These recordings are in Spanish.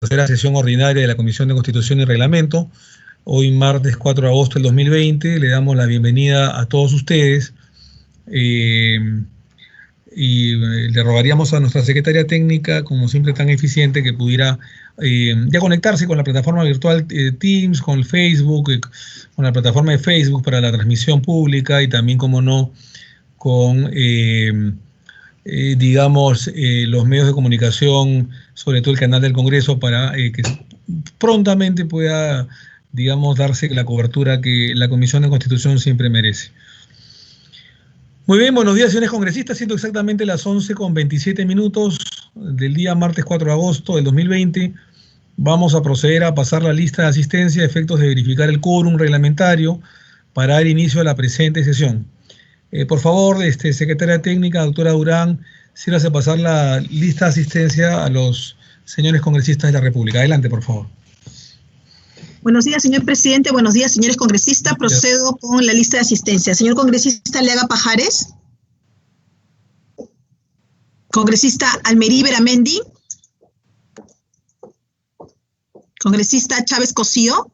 tercera sesión ordinaria de la Comisión de Constitución y Reglamento. Hoy, martes 4 de agosto del 2020, le damos la bienvenida a todos ustedes y le rogaríamos a nuestra secretaria técnica, como siempre tan eficiente, que pudiera ya conectarse con la plataforma virtual Teams, con el Facebook, con la plataforma de Facebook para la transmisión pública y también, como no, con los medios de comunicación, sobre todo el canal del Congreso, para que prontamente pueda, darse la cobertura que la Comisión de Constitución siempre merece. Muy bien, buenos días, señores congresistas, siendo exactamente las 11:27 del día martes 4 de agosto del 2020, vamos a proceder a pasar la lista de asistencia a efectos de verificar el quórum reglamentario para dar inicio a la presente sesión. Por favor, secretaria técnica, doctora Durán, sírvase a pasar la lista de asistencia a los señores congresistas de la República. Adelante, por favor. Buenos días, señor presidente. Buenos días, señores congresistas. Procedo con la lista de asistencia. Señor congresista Leaga Pajares. Congresista Almerí Beramendi. Congresista Chávez Cosío.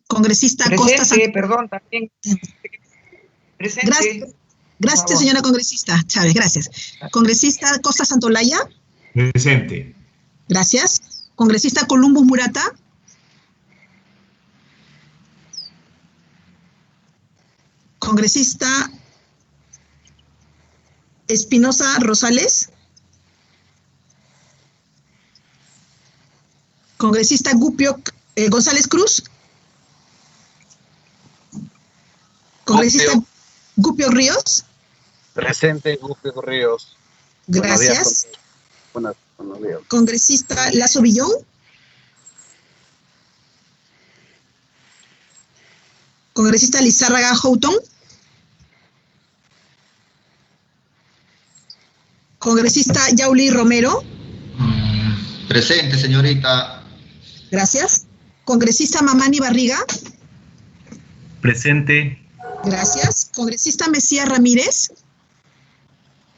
Congresista presente, Costa perdón, también. Presente. Gracias, señora congresista Chávez, gracias. Congresista Costa Santolaya. Presente. Gracias. Congresista Columbus Murata. Congresista Espinosa Rosales. Congresista González Cruz. Congresista Gupio Ríos. Presente, Gupio Ríos. Gracias. Buenos días. Congresista Lazo Villón. Congresista Lizárraga Houghton. Congresista Yauli Romero. Presente, señorita. Gracias. Congresista Mamani Barriga. Presente. Gracias. Congresista Mesías Ramírez.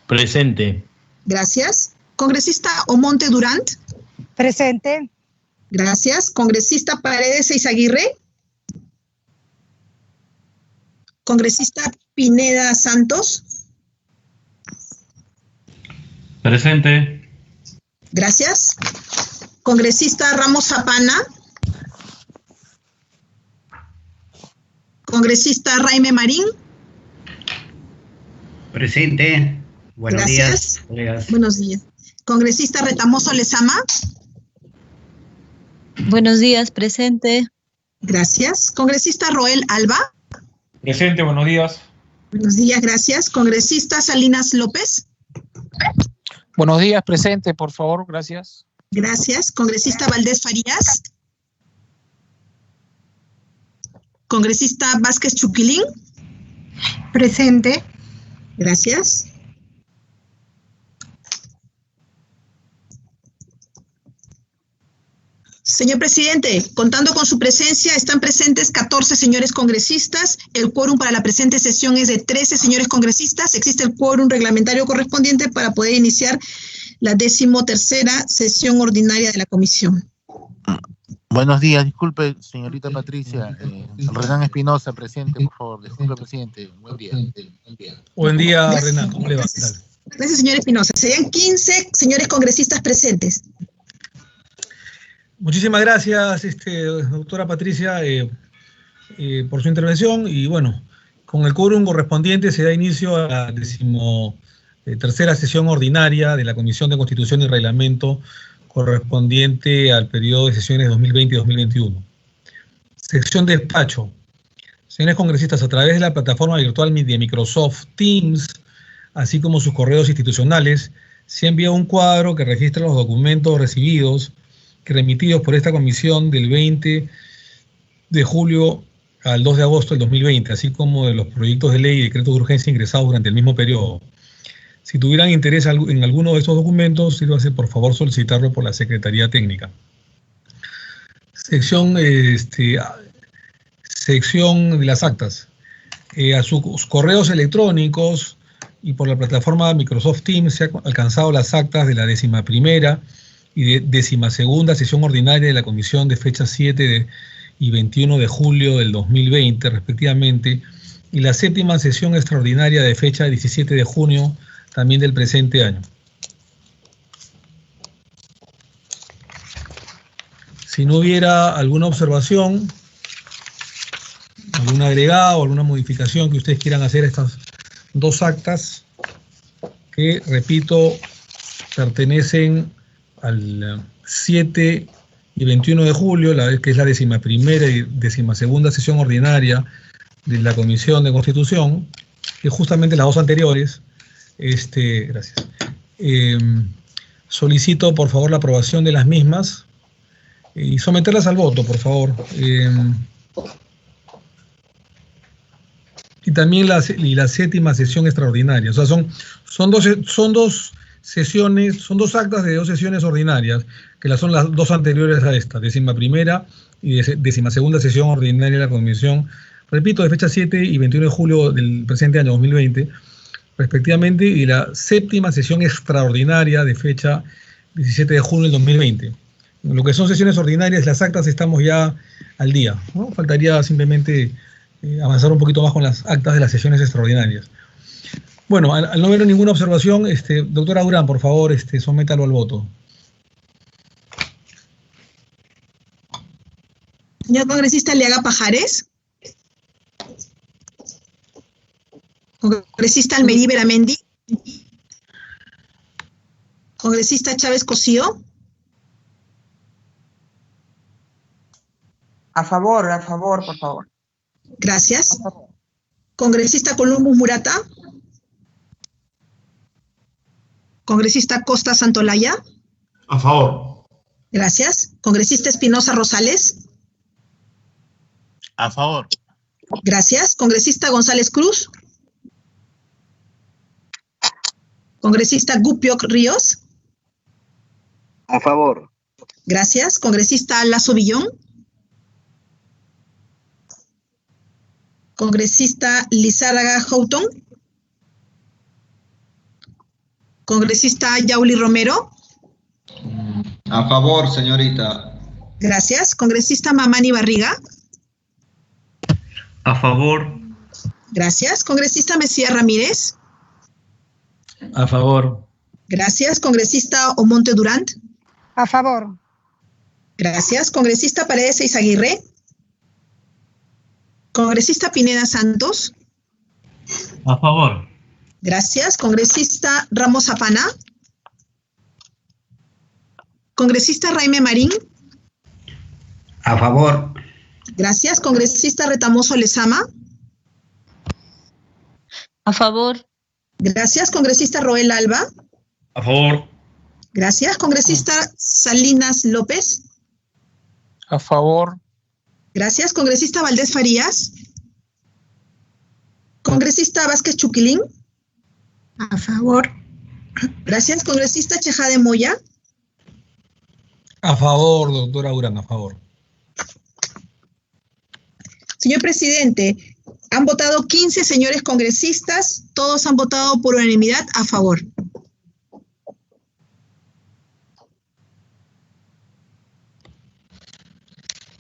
Presente. Gracias. Congresista Omonte Durant. Presente. Gracias. Congresista Paredes Eizaguirre. Congresista Pineda Santos. Presente. Gracias. Congresista Ramos Zapana. Congresista Raime Marín. Presente. Buenos Gracias. días. Buenos días. Congresista Retamoso Lezama. Buenos días, presente. Gracias. Congresista Roel Alba. Presente, buenos días. Buenos días, gracias. Congresista Salinas López. Buenos días, presente, por favor, gracias. Gracias. Congresista Valdés Farías. Congresista Vázquez Chuquilín. Presente. Gracias. Señor presidente, contando con su presencia, están presentes 14 señores congresistas. El quórum para la presente sesión es de 13 señores congresistas. Existe el quórum reglamentario correspondiente para poder iniciar la 13ª sesión ordinaria de la comisión. Buenos días, disculpe, señorita Patricia. Renan Espinosa, presente, por favor. Disculpe, presidente. Buen día. Buen día, Renan. ¿Cómo le va? Gracias, señor Espinosa. Serían 15 señores congresistas presentes. Muchísimas gracias, doctora Patricia, por su intervención. Y bueno, con el quórum correspondiente se da inicio a la 13ª sesión ordinaria de la Comisión de Constitución y Reglamento, correspondiente al periodo de sesiones 2020 y 2021. Sección de despacho. Señores congresistas, a través de la plataforma virtual de Microsoft Teams, así como sus correos institucionales, se ha enviado un cuadro que registra los documentos recibidos y remitidos por esta comisión del 20 de julio al 2 de agosto del 2020, así como de los proyectos de ley y decretos de urgencia ingresados durante el mismo periodo. Si tuvieran interés en alguno de estos documentos, sírvase por favor solicitarlo por la Secretaría Técnica. Sección de las actas. A sus correos electrónicos y por la plataforma Microsoft Teams se han alcanzado las actas de la 11ª y 12ª sesión ordinaria de la Comisión de fecha 7 y 21 de julio del 2020, respectivamente, y la 7ª sesión extraordinaria de fecha 17 de junio también del presente año. Si no hubiera alguna observación, algún agregado, alguna modificación que ustedes quieran hacer a estas dos actas, que, repito, pertenecen al 7 y 21 de julio, que es la 11ª y 12ª sesión ordinaria de la Comisión de Constitución, que justamente las dos anteriores. Gracias. Solicito, por favor, la aprobación de las mismas y someterlas al voto, por favor. Y también la 7ª sesión extraordinaria. O sea, son dos sesiones, son dos actas de dos sesiones ordinarias, que son las dos anteriores a esta, 11ª y 12ª sesión ordinaria de la Comisión, repito, de fecha 7 y 21 de julio del presente año 2020, respectivamente, y la 7ª sesión extraordinaria de fecha 17 de junio del 2020. Lo que son sesiones ordinarias, las actas, estamos ya al día, ¿no? Faltaría simplemente avanzar un poquito más con las actas de las sesiones extraordinarias. Bueno, al no haber ninguna observación, doctora Durán, por favor, sométalo al voto. Señor congresista Aliaga Pajares. Congresista Almerí Beramendi. Congresista Chávez Cosío. A favor, por favor. Gracias. Congresista Columbus Murata. Congresista Costa Santolaya. A favor. Gracias. Congresista Espinosa Rosales. A favor. Gracias. Congresista González Cruz. Congresista Gupioc Ríos. A favor. Gracias. Congresista Lazo Villón. Congresista Lizárraga Houghton. Congresista Yauli Romero. A favor, señorita. Gracias. Congresista Mamani Barriga. A favor. Gracias. Congresista Mesías Ramírez. A favor. Gracias. Congresista Omonte Durant. A favor. Gracias. Congresista Paredes Eizaguirre. Congresista Pineda Santos. A favor. Gracias. Congresista Ramos Zapana. Congresista Raime Marín. A favor. Gracias. Congresista Retamoso Lezama. A favor. Gracias. Congresista Roel Alba. A favor. Gracias. Congresista Salinas López. A favor. Gracias. Congresista Valdés Farías. Congresista Vázquez Chuquilín. A favor. Gracias. Congresista Chejade Moya. A favor, doctora Durán, a favor. Señor presidente, han votado 15 señores congresistas, todos han votado por unanimidad a favor.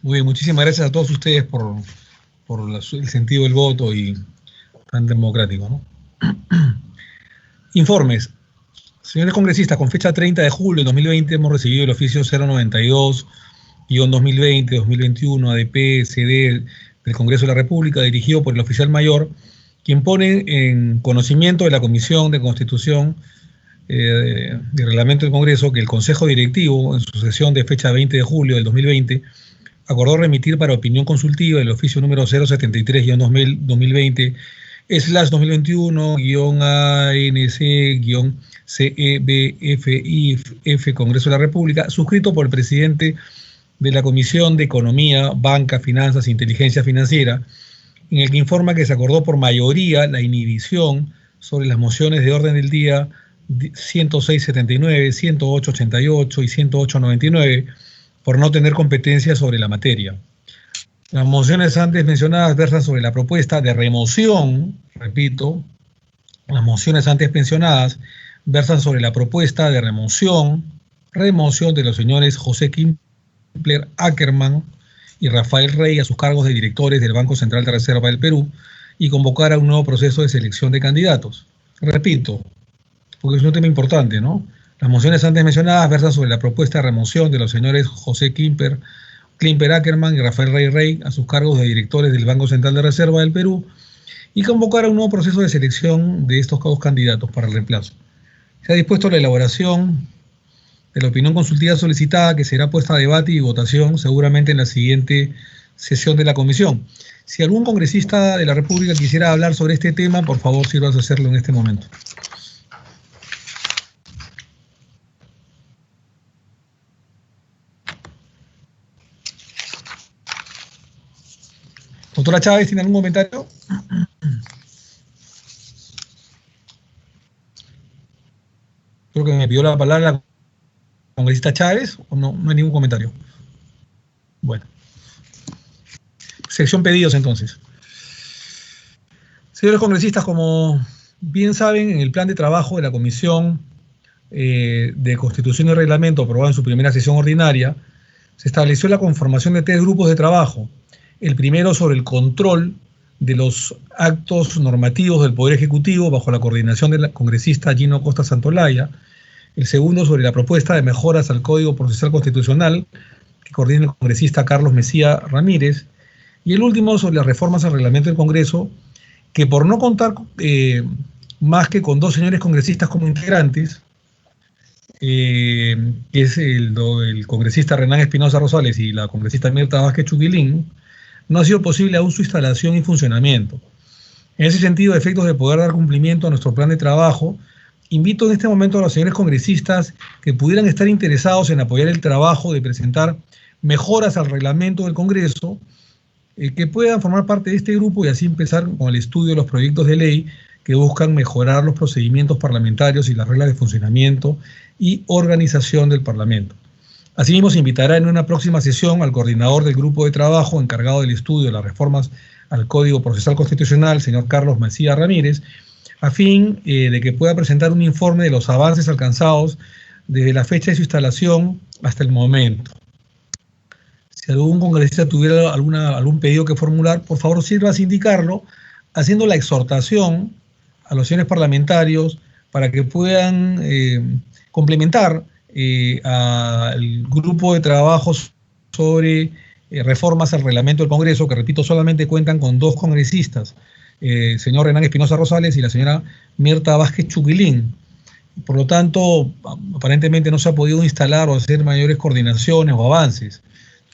Muy bien, muchísimas gracias a todos ustedes por el sentido del voto y tan democrático, ¿no? Informes. Señores congresistas, con fecha 30 de julio de 2020 hemos recibido el oficio 092-2020-2021 ADP-CD del Congreso de la República, dirigido por el oficial mayor, quien pone en conocimiento de la Comisión de Constitución de Reglamento del Congreso que el Consejo Directivo, en su sesión de fecha 20 de julio del 2020, acordó remitir para opinión consultiva el oficio número 073-2020/2021-ANC-CEBFIF Congreso de la República, suscrito por el presidente de la Comisión de Economía, Banca, Finanzas e Inteligencia Financiera, en el que informa que se acordó por mayoría la inhibición sobre las mociones de orden del día 106-79, 108-88 y 108-99, por no tener competencia sobre la materia. Las mociones antes mencionadas versan sobre la propuesta de remoción, repito, Las mociones antes mencionadas versan sobre la propuesta de remoción de los señores José Kimpler Ackerman y Rafael Rey a sus cargos de directores del Banco Central de Reserva del Perú y convocar a un nuevo proceso de selección de candidatos. Repito, porque es un tema importante, ¿no? Las mociones antes mencionadas versan sobre la propuesta de remoción de los señores José Kimpler Ackerman y Rafael Rey a sus cargos de directores del Banco Central de Reserva del Perú y convocar a un nuevo proceso de selección de estos dos candidatos para el reemplazo. Se ha dispuesto la elaboración de la opinión consultiva solicitada, que será puesta a debate y votación seguramente en la siguiente sesión de la comisión. Si algún congresista de la República quisiera hablar sobre este tema, por favor, sírvase a hacerlo en este momento. Doctora Chávez, ¿tiene algún comentario? Creo que me pidió la palabra la congresista Chávez, ¿o no? No hay ningún comentario. Bueno. Sección pedidos, entonces. Señores congresistas, como bien saben, en el plan de trabajo de la Comisión de Constitución y Reglamento, aprobado en su primera sesión ordinaria, se estableció la conformación de 3 grupos de trabajo. El primero sobre el control de los actos normativos del Poder Ejecutivo bajo la coordinación de la congresista Gino Costa Santolaya. El segundo sobre la propuesta de mejoras al Código Procesal Constitucional que coordina el congresista Carlos Messía Ramírez. Y el último sobre las reformas al reglamento del Congreso, que por no contar más que con 2 señores congresistas como integrantes, que es el congresista Renán Espinosa Rosales y la congresista Mirta Vázquez Chuquilín, no ha sido posible aún su instalación y funcionamiento. En ese sentido, a efectos de poder dar cumplimiento a nuestro plan de trabajo, invito en este momento a los señores congresistas que pudieran estar interesados en apoyar el trabajo de presentar mejoras al reglamento del Congreso, que puedan formar parte de este grupo y así empezar con el estudio de los proyectos de ley que buscan mejorar los procedimientos parlamentarios y las reglas de funcionamiento y organización del Parlamento. Asimismo, se invitará en una próxima sesión al coordinador del grupo de trabajo encargado del estudio de las reformas al Código Procesal Constitucional, señor Carlos Messía Ramírez, a fin de que pueda presentar un informe de los avances alcanzados desde la fecha de su instalación hasta el momento. Si algún congresista tuviera algún pedido que formular, por favor sírvase a indicarlo, haciendo la exhortación a los señores parlamentarios para que puedan complementar al grupo de trabajo sobre reformas al reglamento del Congreso, que repito, solamente cuentan con 2 congresistas, el señor Renán Espinosa Rosales y la señora Mirta Vázquez Chuquilín. Por lo tanto, aparentemente no se ha podido instalar o hacer mayores coordinaciones o avances.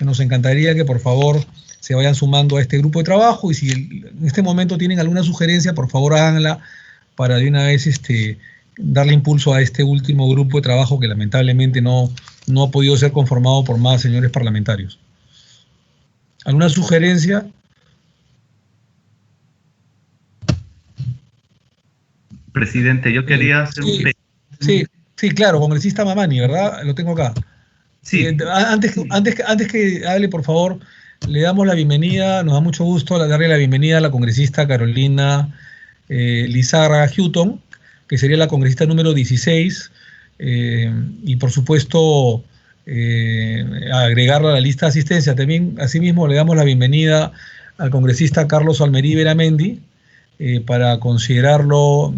Nos encantaría que por favor se vayan sumando a este grupo de trabajo y si en este momento tienen alguna sugerencia, por favor háganla para de una vez darle impulso a este último grupo de trabajo que lamentablemente no ha podido ser conformado por más señores parlamentarios. ¿Alguna sugerencia? Presidente, yo quería hacer un pedido. Sí, claro, congresista Mamani, ¿verdad? Lo tengo acá. Sí. Antes que hable, por favor, le damos la bienvenida, nos da mucho gusto darle la bienvenida a la congresista Carolina Lizarraga Houghton, que sería la congresista número 16, y por supuesto agregarla a la lista de asistencia. También, asimismo, le damos la bienvenida al congresista Carlos Almerí Beramendi, para considerarlo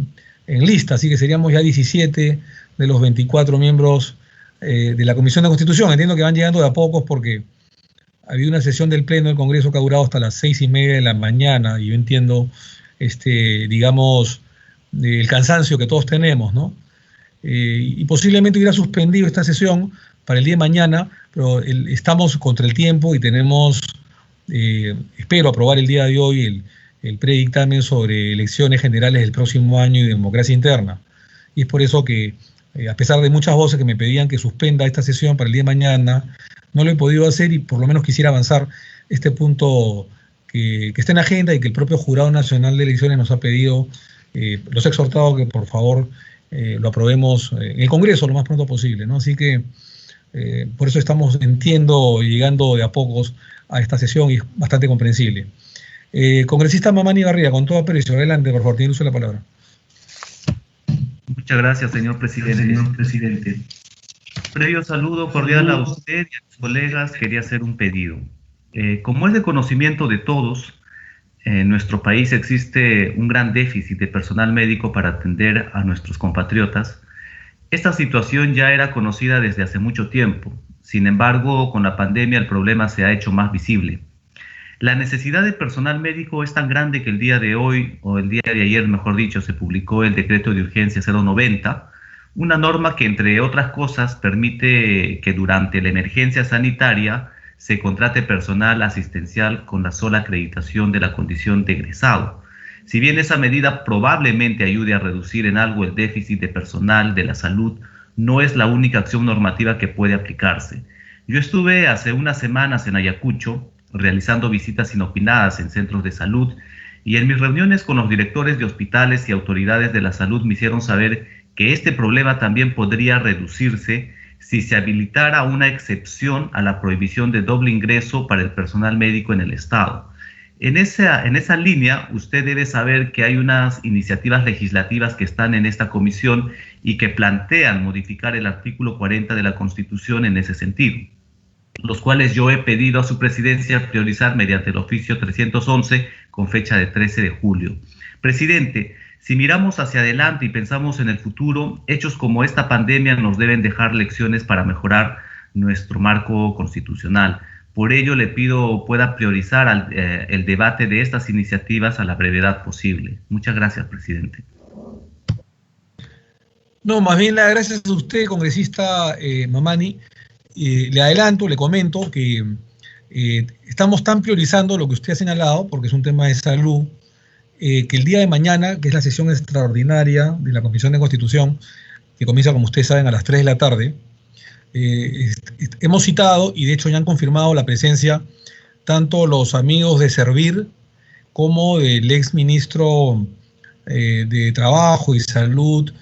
en lista, así que seríamos ya 17 de los 24 miembros de la Comisión de Constitución. Entiendo que van llegando de a pocos porque había una sesión del Pleno del Congreso que ha durado hasta las 6:30 de la mañana, y yo entiendo, digamos, el cansancio que todos tenemos, ¿no? Y posiblemente hubiera suspendido esta sesión para el día de mañana, pero estamos contra el tiempo y tenemos, espero aprobar el día de hoy el predictamen sobre elecciones generales del próximo año y democracia interna. Y es por eso que, a pesar de muchas voces que me pedían que suspenda esta sesión para el día de mañana, no lo he podido hacer y por lo menos quisiera avanzar este punto que está en agenda y que el propio Jurado Nacional de Elecciones nos ha pedido, los ha exhortado que por favor lo aprobemos en el Congreso lo más pronto posible, ¿no? Así que por eso estamos, entiendo, llegando de a pocos a esta sesión y es bastante comprensible. Congresista Mamani Barría, con todo aprecio, adelante, por favor, tiene uso de la palabra. Muchas gracias, señor presidente. Previo saludo cordial a usted y a sus colegas, quería hacer un pedido. Como es de conocimiento de todos, en nuestro país existe un gran déficit de personal médico para atender a nuestros compatriotas. Esta situación ya era conocida desde hace mucho tiempo. Sin embargo, con la pandemia el problema se ha hecho más visible. La necesidad de personal médico es tan grande que el día de hoy, o el día de ayer, mejor dicho, se publicó el decreto de urgencia 090, una norma que, entre otras cosas, permite que durante la emergencia sanitaria se contrate personal asistencial con la sola acreditación de la condición de egresado. Si bien esa medida probablemente ayude a reducir en algo el déficit de personal de la salud, no es la única acción normativa que puede aplicarse. Yo estuve hace unas semanas en Ayacucho realizando visitas inopinadas en centros de salud y en mis reuniones con los directores de hospitales y autoridades de la salud me hicieron saber que este problema también podría reducirse si se habilitara una excepción a la prohibición de doble ingreso para el personal médico en el Estado. En esa línea, usted debe saber que hay unas iniciativas legislativas que están en esta comisión y que plantean modificar el artículo 40 de la Constitución en ese sentido, los cuales yo he pedido a su presidencia priorizar mediante el oficio 311 con fecha de 13 de julio. Presidente, si miramos hacia adelante y pensamos en el futuro, hechos como esta pandemia nos deben dejar lecciones para mejorar nuestro marco constitucional. Por ello le pido pueda priorizar el debate de estas iniciativas a la brevedad posible. Muchas gracias, presidente. No, más bien las gracias a usted, congresista Mamani. Le adelanto, le comento que estamos tan priorizando lo que usted ha señalado, porque es un tema de salud, que el día de mañana, que es la sesión extraordinaria de la Comisión de Constitución, que comienza, como ustedes saben, a las 3 de la tarde, hemos citado, y de hecho ya han confirmado la presencia, tanto los amigos de Servir como del ex ministro de Trabajo y Salud,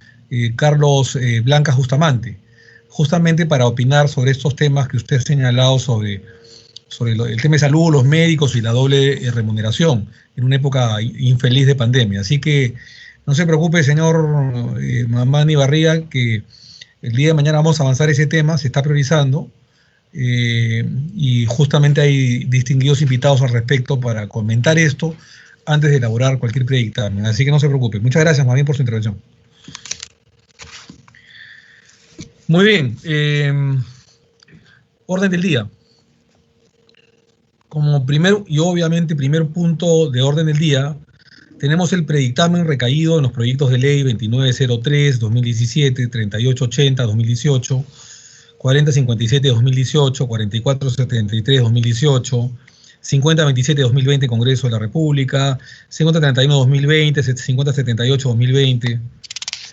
Carlos Blanca Justamante, justamente para opinar sobre estos temas que usted ha señalado sobre el tema de salud, los médicos y la doble remuneración en una época infeliz de pandemia. Así que no se preocupe, señor Mamani Barriga, que el día de mañana vamos a avanzar ese tema, se está priorizando y justamente hay distinguidos invitados al respecto para comentar esto antes de elaborar cualquier predictamen. Así que no se preocupe. Muchas gracias, más bien, por su intervención. Muy bien. Orden del día. Como primer y obviamente primer punto de orden del día, tenemos el predictamen recaído en los proyectos de ley 2903, 2017, 3880, 2018, 4057, 2018, 4473, 2018, 5027, 2020, Congreso de la República, 5031, 2020, 5078, 2020,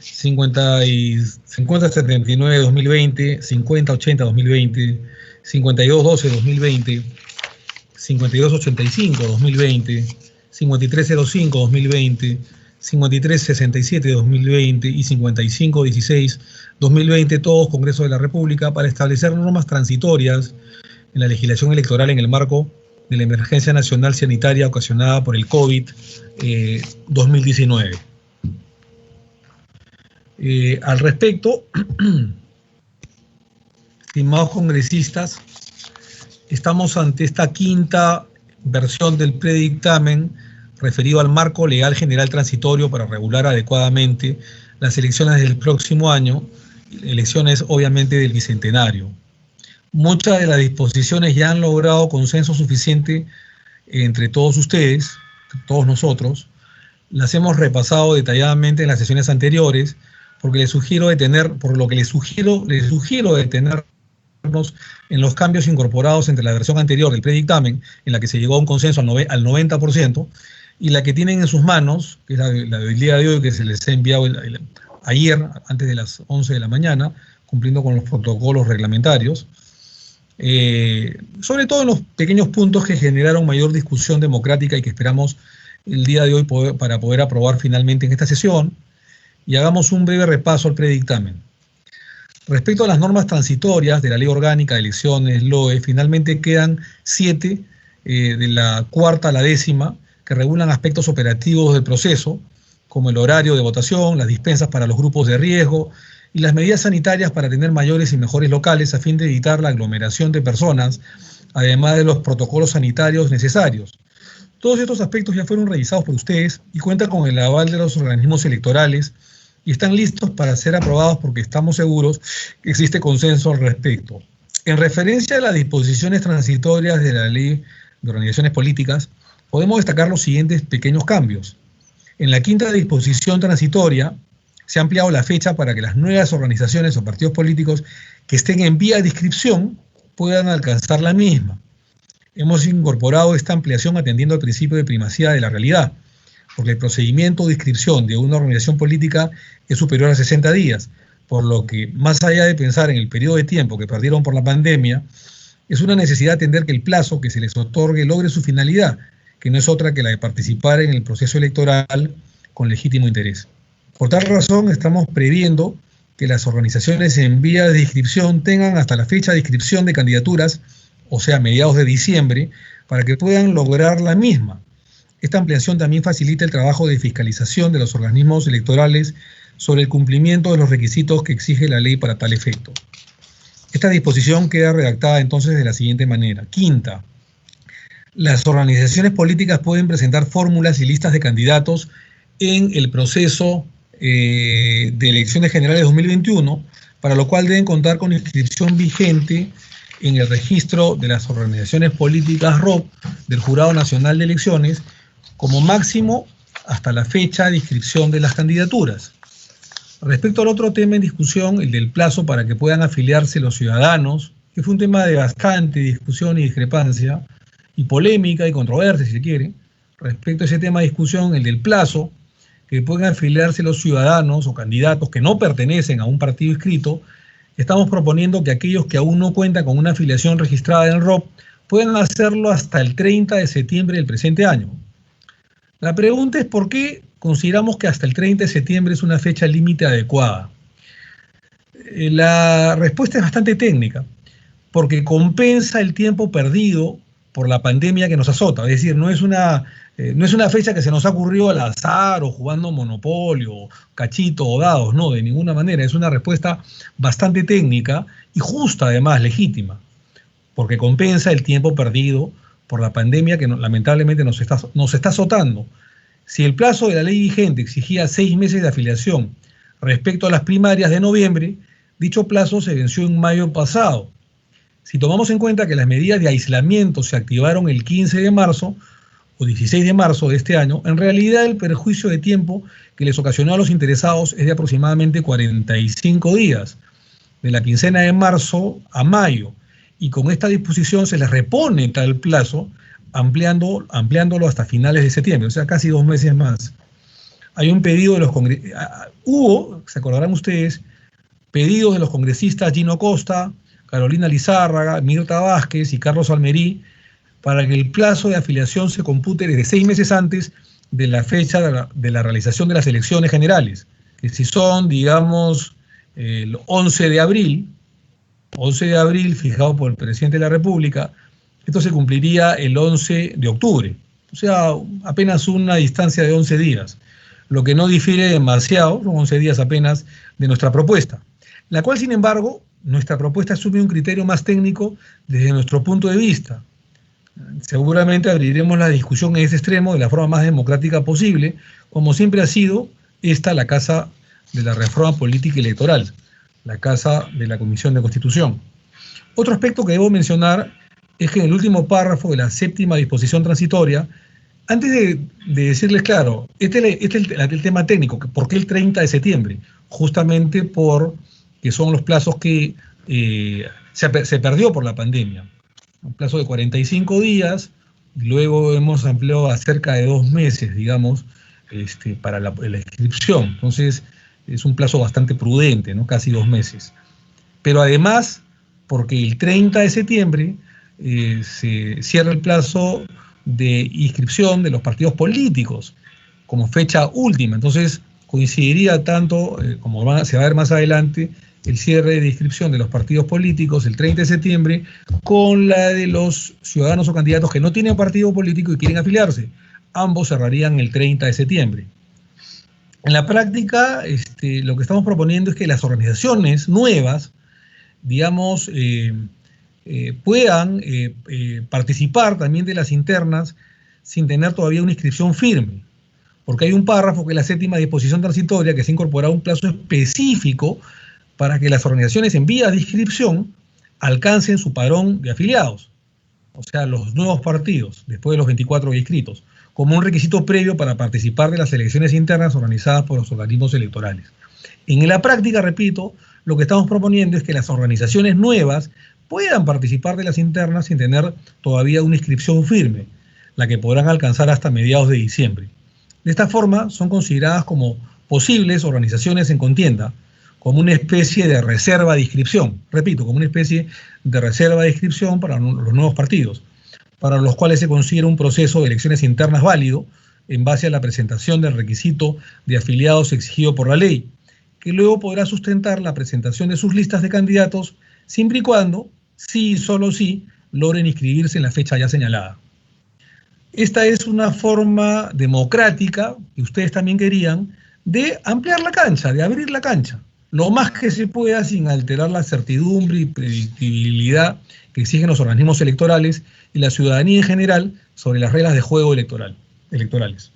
5079, 2020, 5080, 2020, 5212, 2020, 5285, 2020, 5305, 2020, 5367, 2020 y 5516, 2020, todos Congreso de la República, para establecer normas transitorias en la legislación electoral en el marco de la emergencia nacional sanitaria ocasionada por el COVID-2019. Al respecto, estimados congresistas, estamos ante esta quinta versión del predictamen referido al marco legal general transitorio para regular adecuadamente las elecciones del próximo año, elecciones obviamente del bicentenario. Muchas de las disposiciones ya han logrado consenso suficiente entre todos ustedes, todos nosotros. Las hemos repasado detalladamente en las sesiones anteriores, porque les sugiero detenernos en los cambios incorporados entre la versión anterior del predictamen, en la que se llegó a un consenso al 90%, y la que tienen en sus manos, que es la del día de hoy, que se les ha enviado ayer, antes de las 11 de la mañana, cumpliendo con los protocolos reglamentarios, sobre todo en los pequeños puntos que generaron mayor discusión democrática y que esperamos el día de hoy para poder aprobar finalmente en esta sesión, y hagamos un breve repaso al predictamen. Respecto a las normas transitorias de la Ley Orgánica de Elecciones, LOE, finalmente quedan 7, de la cuarta a la 10ª, que regulan aspectos operativos del proceso, como el horario de votación, las dispensas para los grupos de riesgo y las medidas sanitarias para tener mayores y mejores locales a fin de evitar la aglomeración de personas, además de los protocolos sanitarios necesarios. Todos estos aspectos ya fueron revisados por ustedes y cuentan con el aval de los organismos electorales y están listos para ser aprobados porque estamos seguros que existe consenso al respecto. En referencia a las disposiciones transitorias de la Ley de Organizaciones Políticas, podemos destacar los siguientes pequeños cambios. En la quinta disposición transitoria se ha ampliado la fecha para que las nuevas organizaciones o partidos políticos que estén en vía de inscripción puedan alcanzar la misma. Hemos incorporado esta ampliación atendiendo al principio de primacía de la realidad, porque el procedimiento de inscripción de una organización política es superior a 60 días, por lo que, más allá de pensar en el periodo de tiempo que perdieron por la pandemia, es una necesidad atender que el plazo que se les otorgue logre su finalidad, que no es otra que la de participar en el proceso electoral con legítimo interés. Por tal razón, estamos previendo que las organizaciones en vía de inscripción tengan hasta la fecha de inscripción de candidaturas, o sea, mediados de diciembre, para que puedan lograr la misma. Esta ampliación también facilita el trabajo de fiscalización de los organismos electorales sobre el cumplimiento de los requisitos que exige la ley para tal efecto. Esta disposición queda redactada entonces de la siguiente manera. Quinta, las organizaciones políticas pueden presentar fórmulas y listas de candidatos en el proceso de elecciones generales de 2021, para lo cual deben contar con inscripción vigente en el registro de las organizaciones políticas ROP del Jurado Nacional de Elecciones, como máximo hasta la fecha de inscripción de las candidaturas. Respecto al otro tema en discusión, el del plazo para que puedan afiliarse los ciudadanos, que fue un tema de bastante discusión y discrepancia, y polémica y controversia, si se quiere. Respecto a ese tema de discusión, el del plazo, que pueden afiliarse los ciudadanos o candidatos que no pertenecen a un partido inscrito, estamos proponiendo que aquellos que aún no cuentan con una afiliación registrada en el ROP puedan hacerlo hasta el 30 de septiembre del presente año. La pregunta es por qué consideramos que hasta el 30 de septiembre es una fecha límite adecuada. La respuesta es bastante técnica, porque compensa el tiempo perdido por la pandemia que nos azota. Es decir, no es una fecha que se nos ha ocurrido al azar o jugando Monopolio, Cachito o dados, no, de ninguna manera. Es una respuesta bastante técnica y justa, además, legítima, porque compensa el tiempo perdido por la pandemia que lamentablemente nos está azotando. Si el plazo de la ley vigente exigía 6 meses de afiliación respecto a las primarias de noviembre, dicho plazo se venció en mayo pasado. Si tomamos en cuenta que las medidas de aislamiento se activaron el 15 de marzo o 16 de marzo de este año, en realidad el perjuicio de tiempo que les ocasionó a los interesados es de aproximadamente 45 días, de la quincena de marzo a mayo, y con esta disposición se les repone tal plazo, ampliándolo hasta finales de septiembre, o sea, casi 2 meses más. Hay un pedido de los hubo, se acordarán ustedes, pedidos de los congresistas Gino Costa, Carolina Lizárraga, Mirta Vázquez y Carlos Almerí, para que el plazo de afiliación se compute desde 6 meses antes de la fecha de la realización de las elecciones generales, que si son, digamos, el 11 de abril fijado por el presidente de la República, esto se cumpliría el 11 de octubre, o sea, apenas una distancia de 11 días, lo que no difiere demasiado, son 11 días apenas, de nuestra propuesta, la cual, sin embargo, nuestra propuesta asume un criterio más técnico desde nuestro punto de vista. Seguramente abriremos la discusión en ese extremo de la forma más democrática posible, como siempre ha sido esta la casa de la reforma política y electoral, la casa de la Comisión de Constitución. Otro aspecto que debo mencionar es que en el último párrafo de la 7ª disposición transitoria, antes de decirles claro, este es el tema técnico, ¿por qué el 30 de septiembre? Justamente porque son los plazos que se perdió por la pandemia. Un plazo de 45 días, y luego hemos ampliado a cerca de 2 meses, digamos, para la inscripción. Entonces, es un plazo bastante prudente, ¿no? Casi 2 meses. Pero además, porque el 30 de septiembre se cierra el plazo de inscripción de los partidos políticos como fecha última. Entonces, coincidiría tanto, como se va a ver más adelante, el cierre de inscripción de los partidos políticos el 30 de septiembre con la de los ciudadanos o candidatos que no tienen partido político y quieren afiliarse. Ambos cerrarían el 30 de septiembre. En la práctica, lo que estamos proponiendo es que las organizaciones nuevas, digamos, puedan participar también de las internas sin tener todavía una inscripción firme. Porque hay un párrafo que es la 7ª disposición transitoria que se ha incorporado un plazo específico para que las organizaciones en vías de inscripción alcancen su padrón de afiliados, o sea, los nuevos partidos, después de los 24 inscritos, como un requisito previo para participar de las elecciones internas organizadas por los organismos electorales. En la práctica, repito, lo que estamos proponiendo es que las organizaciones nuevas puedan participar de las internas sin tener todavía una inscripción firme, la que podrán alcanzar hasta mediados de diciembre. De esta forma, son consideradas como posibles organizaciones en contienda, como una especie de reserva de inscripción, repito, como una especie de reserva de inscripción para los nuevos partidos, para los cuales se considera un proceso de elecciones internas válido en base a la presentación del requisito de afiliados exigido por la ley, que luego podrá sustentar la presentación de sus listas de candidatos siempre y cuando, sí y solo sí, logren inscribirse en la fecha ya señalada. Esta es una forma democrática, que ustedes también querían, de ampliar la cancha, de abrir la cancha, lo más que se pueda sin alterar la certidumbre y predictibilidad que exigen los organismos electorales y la ciudadanía en general sobre las reglas de juego electorales.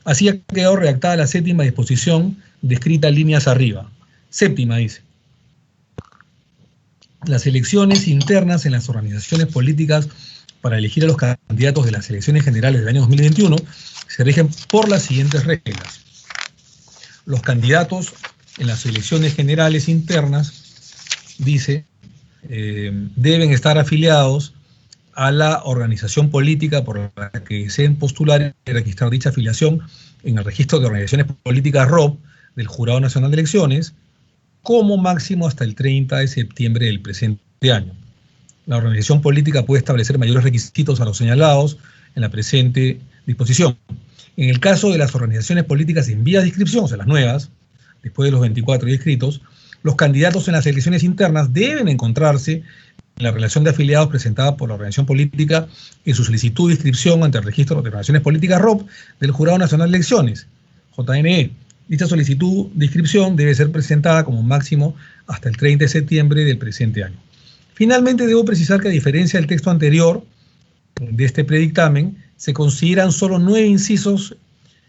Así ha quedado redactada la 7ª disposición descrita en líneas arriba. 7ª dice: las elecciones internas en las organizaciones políticas para elegir a los candidatos de las elecciones generales del año 2021 se rigen por las siguientes reglas. Los candidatos en las elecciones generales internas, dice, deben estar afiliados a la organización política por la que deseen postular y registrar dicha afiliación en el registro de organizaciones políticas ROP del Jurado Nacional de Elecciones, como máximo hasta el 30 de septiembre del presente año. La organización política puede establecer mayores requisitos a los señalados en la presente disposición. En el caso de las organizaciones políticas en vías de inscripción, o sea, las nuevas, después de los 24 inscritos, los candidatos en las elecciones internas deben encontrarse en la relación de afiliados presentada por la organización política en su solicitud de inscripción ante el registro de organizaciones políticas ROP del Jurado Nacional de Elecciones, JNE. Dicha solicitud de inscripción debe ser presentada como máximo hasta el 30 de septiembre del presente año. Finalmente, debo precisar que a diferencia del texto anterior de este predictamen, se consideran solo 9 incisos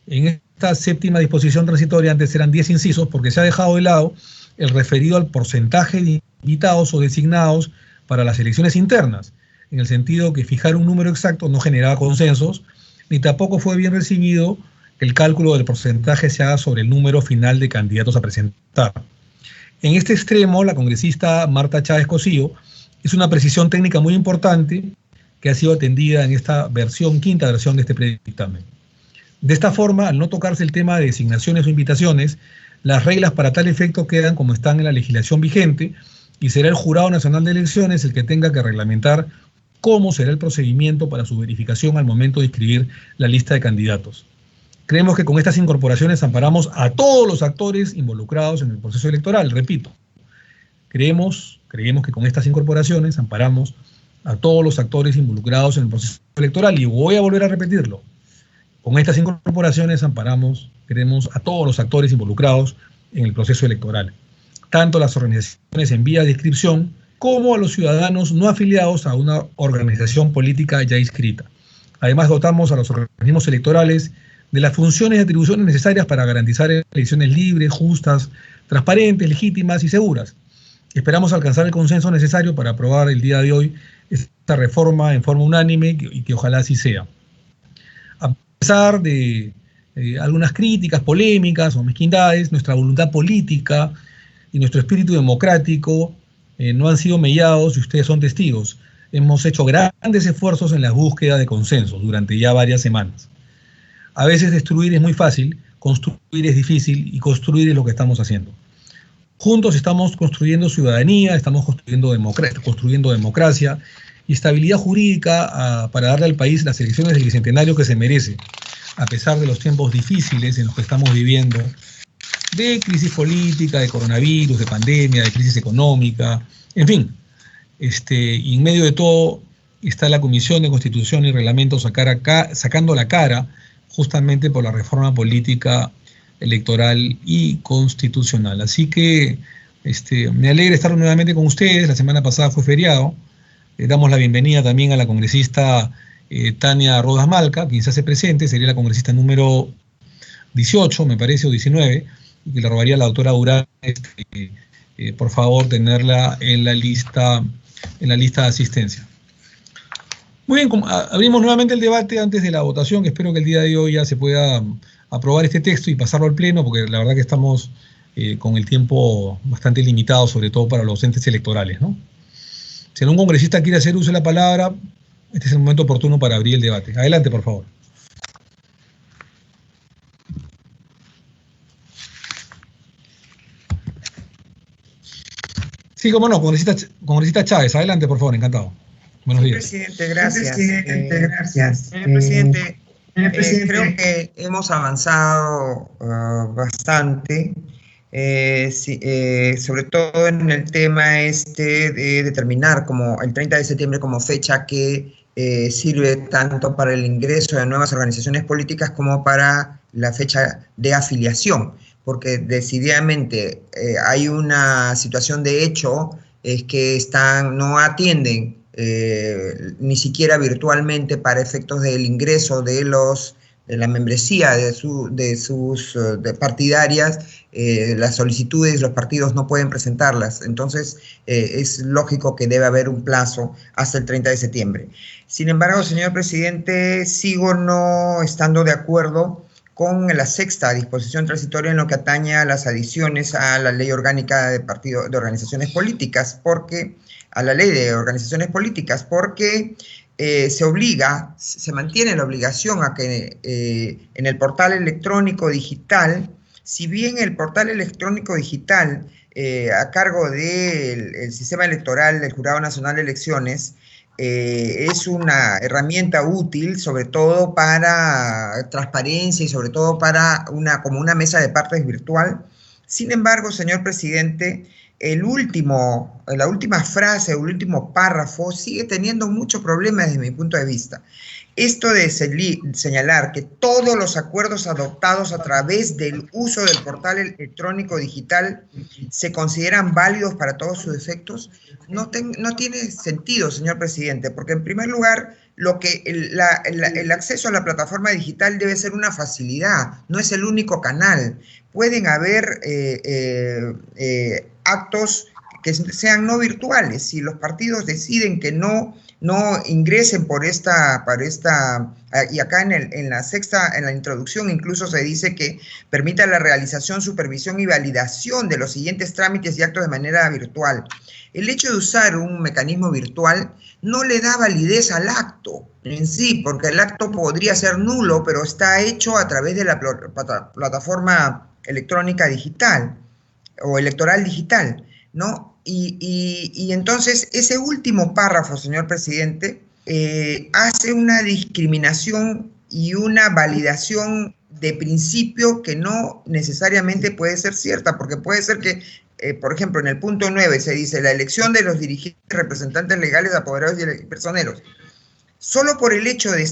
en esta 7ª disposición transitoria. Antes eran 10 incisos porque se ha dejado de lado el referido al porcentaje de invitados o designados para las elecciones internas, en el sentido que fijar un número exacto no generaba consensos, ni tampoco fue bien recibido que el cálculo del porcentaje se haga sobre el número final de candidatos a presentar. En este extremo, la congresista Marta Chávez Cosío hizo una precisión técnica muy importante que ha sido atendida en esta versión, 5ª versión de este predictamen. De esta forma, al no tocarse el tema de designaciones o invitaciones, las reglas para tal efecto quedan como están en la legislación vigente y será el Jurado Nacional de Elecciones el que tenga que reglamentar cómo será el procedimiento para su verificación al momento de inscribir la lista de candidatos. Creemos que con estas incorporaciones amparamos a todos los actores involucrados en el proceso electoral, repito. Creemos que con estas incorporaciones amparamos a todos los actores involucrados en el proceso electoral, y voy a volver a repetirlo. Con estas incorporaciones amparamos, creemos, a todos los actores involucrados en el proceso electoral, tanto las organizaciones en vía de inscripción como a los ciudadanos no afiliados a una organización política ya inscrita. Además, dotamos a los organismos electorales de las funciones y atribuciones necesarias para garantizar elecciones libres, justas, transparentes, legítimas y seguras. Esperamos alcanzar el consenso necesario para aprobar el día de hoy esta reforma en forma unánime y que ojalá así sea. A pesar de algunas críticas, polémicas o mezquindades, nuestra voluntad política y nuestro espíritu democrático no han sido mellados y ustedes son testigos. Hemos hecho grandes esfuerzos en la búsqueda de consensos durante ya varias semanas. A veces destruir es muy fácil, construir es difícil y construir es lo que estamos haciendo. Juntos estamos construyendo ciudadanía, estamos construyendo democracia y estabilidad jurídica para darle al país las elecciones del bicentenario que se merece, a pesar de los tiempos difíciles en los que estamos viviendo, de crisis política, de coronavirus, de pandemia, de crisis económica, en fin. Y en medio de todo está la Comisión de Constitución y Reglamento sacando la cara justamente por la reforma política Electoral y Constitucional. Así que me alegra estar nuevamente con ustedes. La semana pasada fue feriado. Damos la bienvenida también a la congresista Tania Rodas Malca, quien se hace presente, sería la congresista número 18, me parece, o 19, y que le robaría a la doctora Durán, por favor, tenerla en la lista de asistencia. Muy bien, abrimos nuevamente el debate antes de la votación, que espero que el día de hoy ya se pueda aprobar este texto y pasarlo al Pleno, porque la verdad que estamos con el tiempo bastante limitado, sobre todo para los entes electorales, ¿no? Si algún congresista quiere hacer uso de la palabra, este es el momento oportuno para abrir el debate. Adelante, por favor. Sí, cómo no, congresista Chávez, adelante, por favor, encantado. Buenos días. Presidente, gracias. Señor presidente, creo que hemos avanzado bastante, sobre todo en el tema de determinar como el 30 de septiembre como fecha que sirve tanto para el ingreso de nuevas organizaciones políticas como para la fecha de afiliación, porque decididamente hay una situación de hecho, es que no atienden ni siquiera virtualmente para efectos del ingreso de la membresía de sus partidarias, las solicitudes, los partidos no pueden presentarlas. Entonces, es lógico que debe haber un plazo hasta el 30 de septiembre. Sin embargo, señor presidente, sigo no estando de acuerdo con la sexta disposición transitoria en lo que atañe a las adiciones a la ley orgánica de organizaciones políticas, a la ley de organizaciones políticas, porque se mantiene la obligación a que en el portal electrónico digital, si bien el portal electrónico digital a cargo del sistema electoral del Jurado Nacional de Elecciones es una herramienta útil, sobre todo para transparencia y sobre todo para como una mesa de partes virtual. Sin embargo, señor presidente, la última frase, el último párrafo sigue teniendo muchos problemas desde mi punto de vista. Esto de señalar que todos los acuerdos adoptados a través del uso del portal electrónico digital se consideran válidos para todos sus efectos, no tiene sentido, señor presidente, porque en primer lugar, el acceso a la plataforma digital debe ser una facilidad, no es el único canal. Pueden haber actos que sean no virtuales. Si los partidos deciden que no ingresen y acá en la introducción incluso se dice que permita la realización, supervisión y validación de los siguientes trámites y actos de manera virtual. El hecho de usar un mecanismo virtual no le da validez al acto en sí, porque el acto podría ser nulo, pero está hecho a través de la plataforma electrónica digital o electoral digital, ¿no? Y entonces ese último párrafo, señor presidente, hace una discriminación y una validación de principio que no necesariamente puede ser cierta, porque puede ser que, por ejemplo, en el punto 9 se dice la elección de los dirigentes, representantes legales, apoderados y personeros. Solo por el hecho de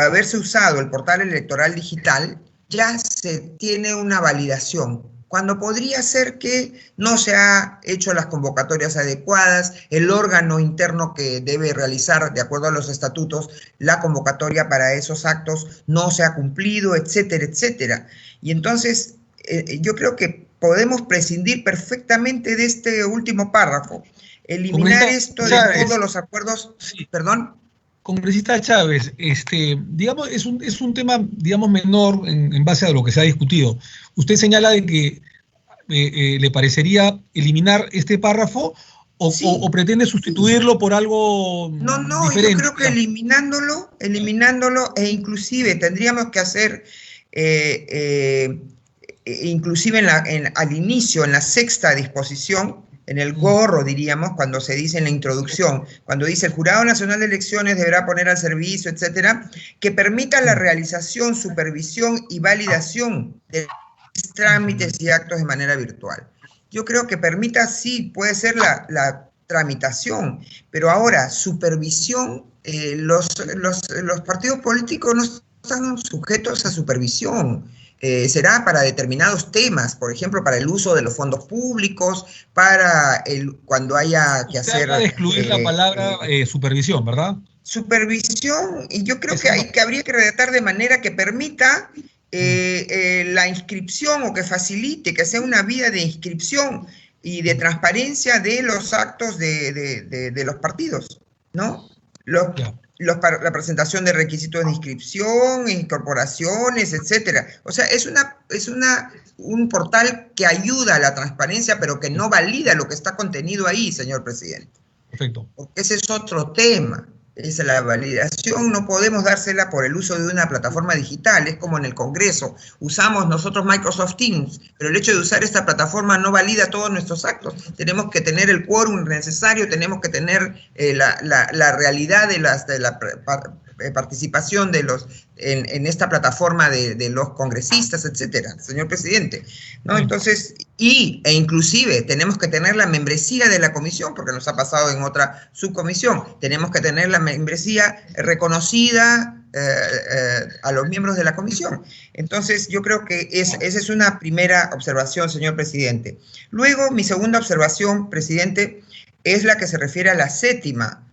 haberse usado el portal electoral digital, ya se tiene una validación, cuando podría ser que no se ha hecho las convocatorias adecuadas, el órgano interno que debe realizar, de acuerdo a los estatutos, la convocatoria para esos actos no se ha cumplido, etcétera, etcétera. Y entonces, yo creo que podemos prescindir perfectamente de este último párrafo, eliminar esto de todos los acuerdos, sí. ¿Perdón? Congresista Chávez, digamos, es un tema, digamos, menor en base a lo que se ha discutido. Usted señala de que le parecería eliminar este párrafo o pretende sustituirlo por algo diferente. Yo creo que eliminándolo e inclusive tendríamos que hacer, inclusive al inicio, en la sexta disposición, en el gorro, diríamos, cuando se dice en la introducción, cuando dice el Jurado Nacional de Elecciones deberá poner al servicio, etcétera, que permita la realización, supervisión y validación de trámites y actos de manera virtual. Yo creo que permita, sí, puede ser la tramitación, pero ahora, supervisión, los partidos políticos no están sujetos a supervisión. Será para determinados temas, por ejemplo, para el uso de los fondos públicos, para cuando haya que hacer... Trata de excluir la palabra supervisión, ¿verdad? Supervisión, y yo creo que habría que redactar de manera que permita la inscripción o que facilite, que sea una vía de inscripción y de transparencia de los actos de los partidos, ¿no? La presentación de requisitos de inscripción, incorporaciones, etcétera. O sea, es un portal que ayuda a la transparencia, pero que no valida lo que está contenido ahí, señor presidente. Perfecto. Porque ese es otro tema. Es la validación, no podemos dársela por el uso de una plataforma digital, es como en el Congreso, usamos nosotros Microsoft Teams, pero el hecho de usar esta plataforma no valida todos nuestros actos, tenemos que tener el quórum necesario, tenemos que tener la realidad de la participación en esta plataforma de los congresistas, etcétera, señor presidente, ¿no? Entonces, e inclusive tenemos que tener la membresía de la comisión, porque nos ha pasado en otra subcomisión, tenemos que tener la membresía reconocida a los miembros de la comisión. Entonces, yo creo que esa es una primera observación, señor presidente. Luego, mi segunda observación, presidente, es la que se refiere a la séptima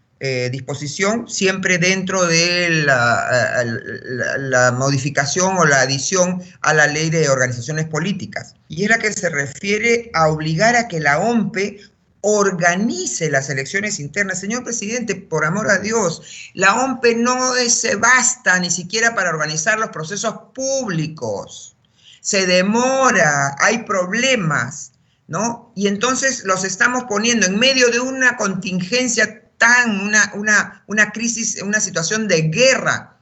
disposición, siempre dentro de la modificación o la adición a la ley de organizaciones políticas. Y es la que se refiere a obligar a que la OMPE organice las elecciones internas. Señor presidente, por amor a Dios, la OMPE no se basta ni siquiera para organizar los procesos públicos. Se demora, hay problemas, ¿no? Y entonces los estamos poniendo en medio de una contingencia una crisis, una situación de guerra.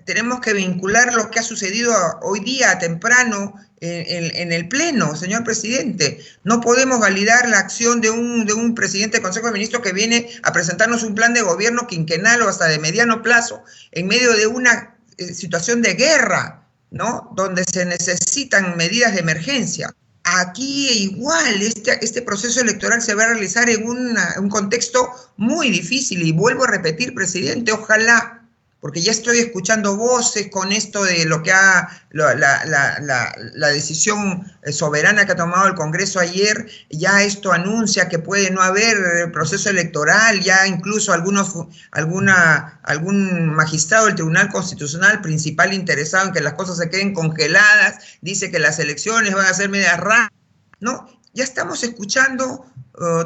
Tenemos que vincular lo que ha sucedido hoy día temprano en el Pleno, señor presidente. No podemos validar la acción de un presidente del Consejo de Ministros que viene a presentarnos un plan de gobierno quinquenal o hasta de mediano plazo en medio de una situación de guerra, ¿no? Donde se necesitan medidas de emergencia. Aquí igual, este proceso electoral se va a realizar en un contexto muy difícil y vuelvo a repetir, presidente, ojalá, porque ya estoy escuchando voces con esto de lo que la decisión soberana que ha tomado el Congreso ayer, ya esto anuncia que puede no haber proceso electoral, ya incluso algún magistrado del Tribunal Constitucional principal interesado en que las cosas se queden congeladas, dice que las elecciones van a ser medias raras, ¿no? Ya estamos escuchando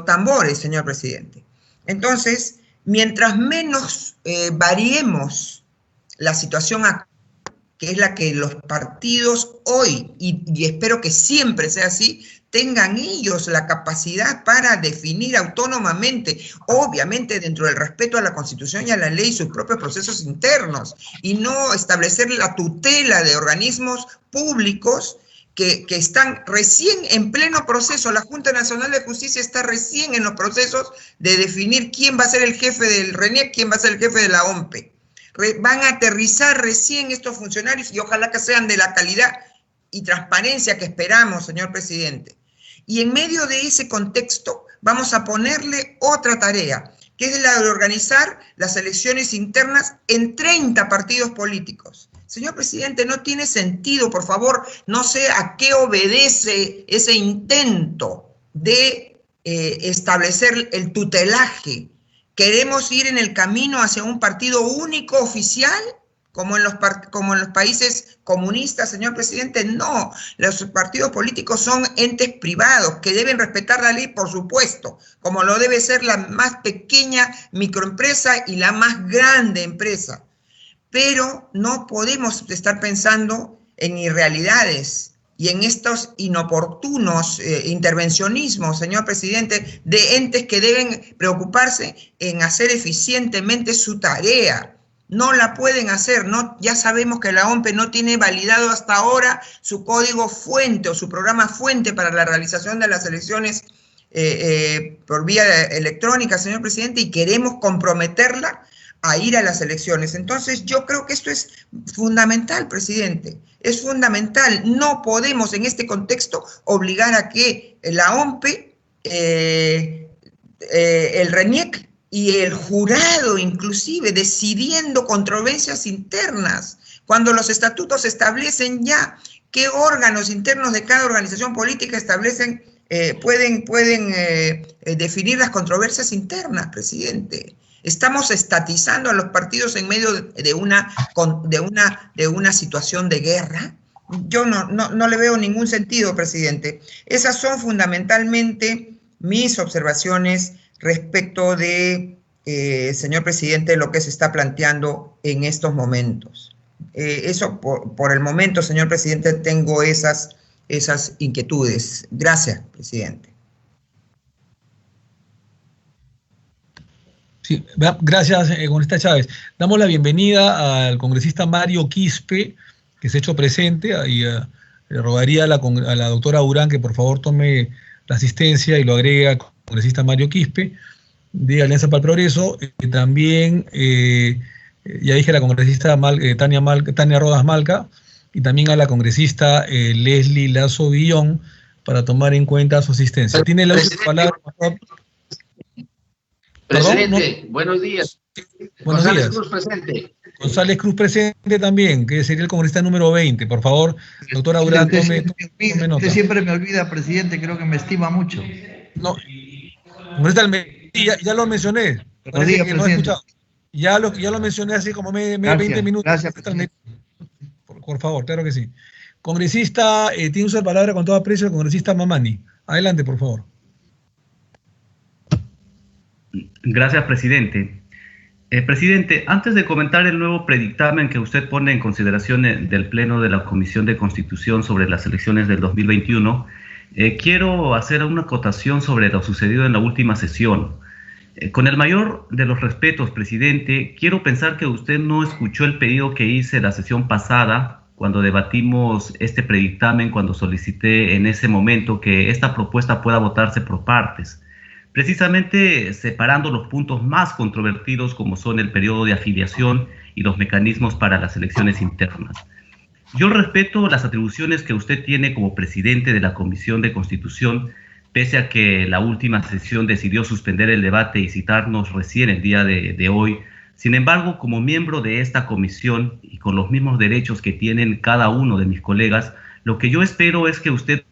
tambores, señor presidente. Entonces, mientras menos variemos la situación actual, que es la que los partidos hoy, y espero que siempre sea así, tengan ellos la capacidad para definir autónomamente, obviamente dentro del respeto a la Constitución y a la ley, sus propios procesos internos, y no establecer la tutela de organismos públicos que están recién en pleno proceso. La Junta Nacional de Justicia está recién en los procesos de definir quién va a ser el jefe del RENIEC, quién va a ser el jefe de la OMPE. Van a aterrizar recién estos funcionarios y ojalá que sean de la calidad y transparencia que esperamos, señor presidente. Y en medio de ese contexto vamos a ponerle otra tarea, que es la de organizar las elecciones internas en 30 partidos políticos. Señor presidente, no tiene sentido, por favor, no sé a qué obedece ese intento de establecer el tutelaje. ¿Queremos ir en el camino hacia un partido único oficial, como en los países comunistas, señor presidente? No, los partidos políticos son entes privados que deben respetar la ley, por supuesto, como lo debe ser la más pequeña microempresa y la más grande empresa. Pero no podemos estar pensando en irrealidades y en estos inoportunos intervencionismos, señor presidente, de entes que deben preocuparse en hacer eficientemente su tarea. No la pueden hacer, ¿no? Ya sabemos que la OMPE no tiene validado hasta ahora su código fuente o su programa fuente para la realización de las elecciones por vía electrónica, señor presidente, y queremos comprometerla a ir a las elecciones. Entonces, yo creo que esto es fundamental, presidente. Es fundamental. No podemos en este contexto obligar a que la OMPE, el RENIEC y el jurado inclusive decidiendo controversias internas, cuando los estatutos establecen ya qué órganos internos de cada organización política establecen, pueden definir las controversias internas, presidente. Estamos estatizando a los partidos en medio de una situación de guerra. Yo no le veo ningún sentido, presidente. Esas son fundamentalmente mis observaciones respecto de, señor presidente, lo que se está planteando en estos momentos. Eso por el momento, señor presidente, tengo esas inquietudes. Gracias, presidente. Sí, gracias, congresista Chávez. Damos la bienvenida al congresista Mario Quispe, que se ha hecho presente, y le rogaría a la doctora Urán que por favor tome la asistencia y lo agregue al congresista Mario Quispe, de Alianza para el Progreso. También, ya dije, a la congresista Tania Rodas Malca, y también a la congresista Leslie Lazo Villón, para tomar en cuenta su asistencia. Tiene la palabra. Presidente, no. Buenos días. Buenos González días. Cruz presente. González Cruz presente también, que sería el congresista número 20. Por favor, doctora Urán, tome nota. Usted siempre me olvida, presidente, creo que me estima mucho. No, ya lo mencioné. Parece que no he escuchado. Ya lo mencioné así como 20 minutos. Gracias, por favor, claro que sí. Congresista, tiene uso de palabra con todo aprecio el congresista Mamani. Adelante, por favor. Gracias, presidente. Presidente, antes de comentar el nuevo predictamen que usted pone en consideración del Pleno de la Comisión de Constitución sobre las elecciones del 2021, quiero hacer una acotación sobre lo sucedido en la última sesión. Con el mayor de los respetos, presidente, quiero pensar que usted no escuchó el pedido que hice la sesión pasada, cuando debatimos este predictamen, cuando solicité en ese momento que esta propuesta pueda votarse por partes, precisamente separando los puntos más controvertidos, como son el periodo de afiliación y los mecanismos para las elecciones internas. Yo respeto las atribuciones que usted tiene como presidente de la Comisión de Constitución, pese a que la última sesión decidió suspender el debate y citarnos recién el día de hoy. Sin embargo, como miembro de esta comisión y con los mismos derechos que tienen cada uno de mis colegas, lo que yo espero es que usted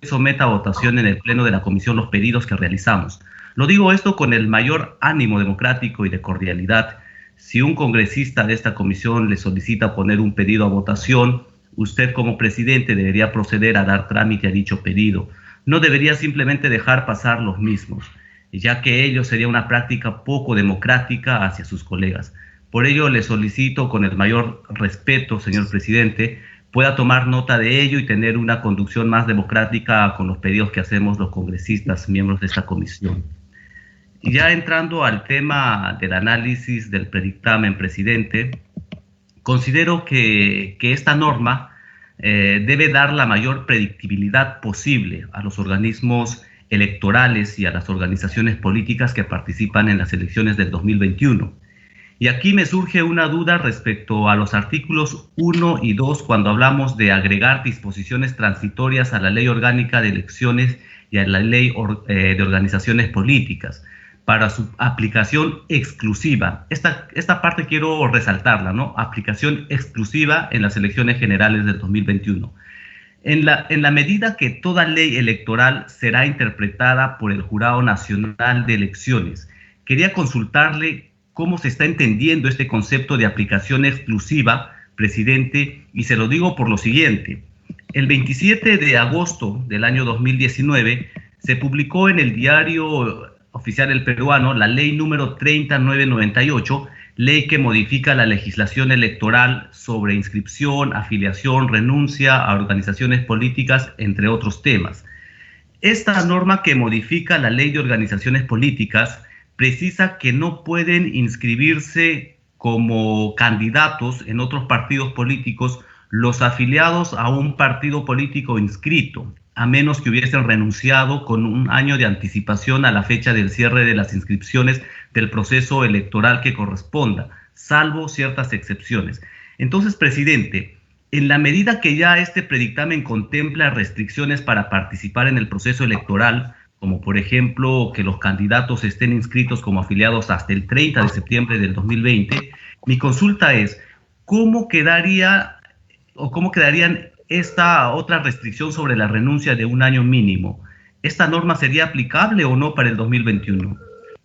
someta a votación en el Pleno de la Comisión los pedidos que realizamos. Lo digo esto con el mayor ánimo democrático y de cordialidad. Si un congresista de esta comisión le solicita poner un pedido a votación, usted como presidente debería proceder a dar trámite a dicho pedido. No debería simplemente dejar pasar los mismos, ya que ello sería una práctica poco democrática hacia sus colegas. Por ello le solicito con el mayor respeto, señor presidente, pueda tomar nota de ello y tener una conducción más democrática con los pedidos que hacemos los congresistas, miembros de esta comisión. Y ya entrando al tema del análisis del predictamen, presidente, considero que esta norma debe dar la mayor predictibilidad posible a los organismos electorales y a las organizaciones políticas que participan en las elecciones del 2021. Y aquí me surge una duda respecto a los artículos 1 y 2 cuando hablamos de agregar disposiciones transitorias a la Ley Orgánica de Elecciones y a la Ley de Organizaciones Políticas para su aplicación exclusiva. Esta parte quiero resaltarla, ¿no? Aplicación exclusiva en las elecciones generales del 2021. En la medida que toda ley electoral será interpretada por el Jurado Nacional de Elecciones, quería consultarle cómo se está entendiendo este concepto de aplicación exclusiva, presidente, y se lo digo por lo siguiente. El 27 de agosto del año 2019 se publicó en el Diario Oficial El Peruano la ley número 30998, ley que modifica la legislación electoral sobre inscripción, afiliación, renuncia a organizaciones políticas, entre otros temas. Esta norma que modifica la ley de organizaciones políticas precisa que no pueden inscribirse como candidatos en otros partidos políticos los afiliados a un partido político inscrito, a menos que hubiesen renunciado con un año de anticipación a la fecha del cierre de las inscripciones del proceso electoral que corresponda, salvo ciertas excepciones. Entonces, presidente, en la medida que ya este predictamen contempla restricciones para participar en el proceso electoral, como por ejemplo que los candidatos estén inscritos como afiliados hasta el 30 de septiembre del 2020, mi consulta es, ¿cómo quedarían esta otra restricción sobre la renuncia de un año mínimo? ¿Esta norma sería aplicable o no para el 2021?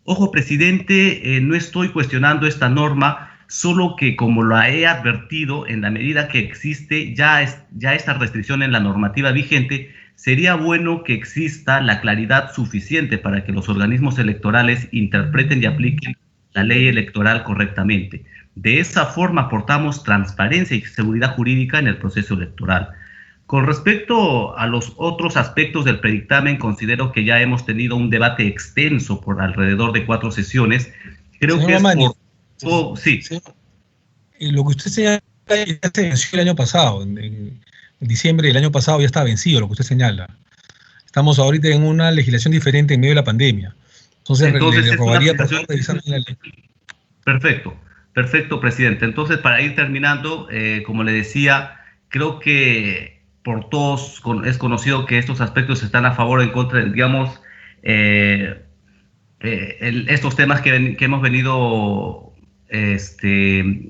Ojo, presidente, no estoy cuestionando esta norma, solo que como lo he advertido, en la medida que existe ya esta restricción en la normativa vigente, sería bueno que exista la claridad suficiente para que los organismos electorales interpreten y apliquen la ley electoral correctamente. De esa forma aportamos transparencia y seguridad jurídica en el proceso electoral. Con respecto a los otros aspectos del predictamen, considero que ya hemos tenido un debate extenso por alrededor de 4 sesiones. Creo que sí. Lo que usted señala ya se venció el año pasado, en diciembre del año pasado ya está vencido lo que usted señala. Estamos ahorita en una legislación diferente en medio de la pandemia. Entonces le rogaría por favor revisar la ley. Perfecto, presidente. Entonces, para ir terminando, como le decía, creo que por todos es conocido que estos aspectos están a favor o en contra, digamos, estos temas que hemos venido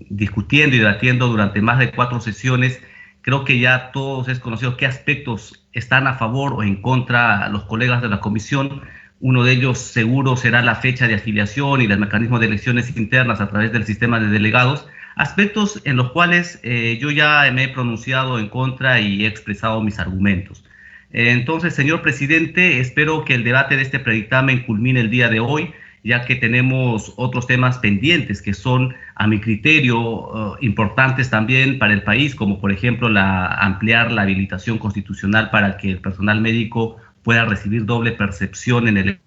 discutiendo y debatiendo durante más de 4 sesiones. Creo que ya todos es conocido qué aspectos están a favor o en contra los colegas de la comisión. Uno de ellos seguro será la fecha de afiliación y el mecanismo de elecciones internas a través del sistema de delegados, aspectos en los cuales yo ya me he pronunciado en contra y he expresado mis argumentos. Entonces, señor presidente, espero que el debate de este predictamen culmine el día de hoy, ya que tenemos otros temas pendientes que son, a mi criterio, importantes también para el país, como por ejemplo ampliar la habilitación constitucional para que el personal médico pueda recibir doble percepción en el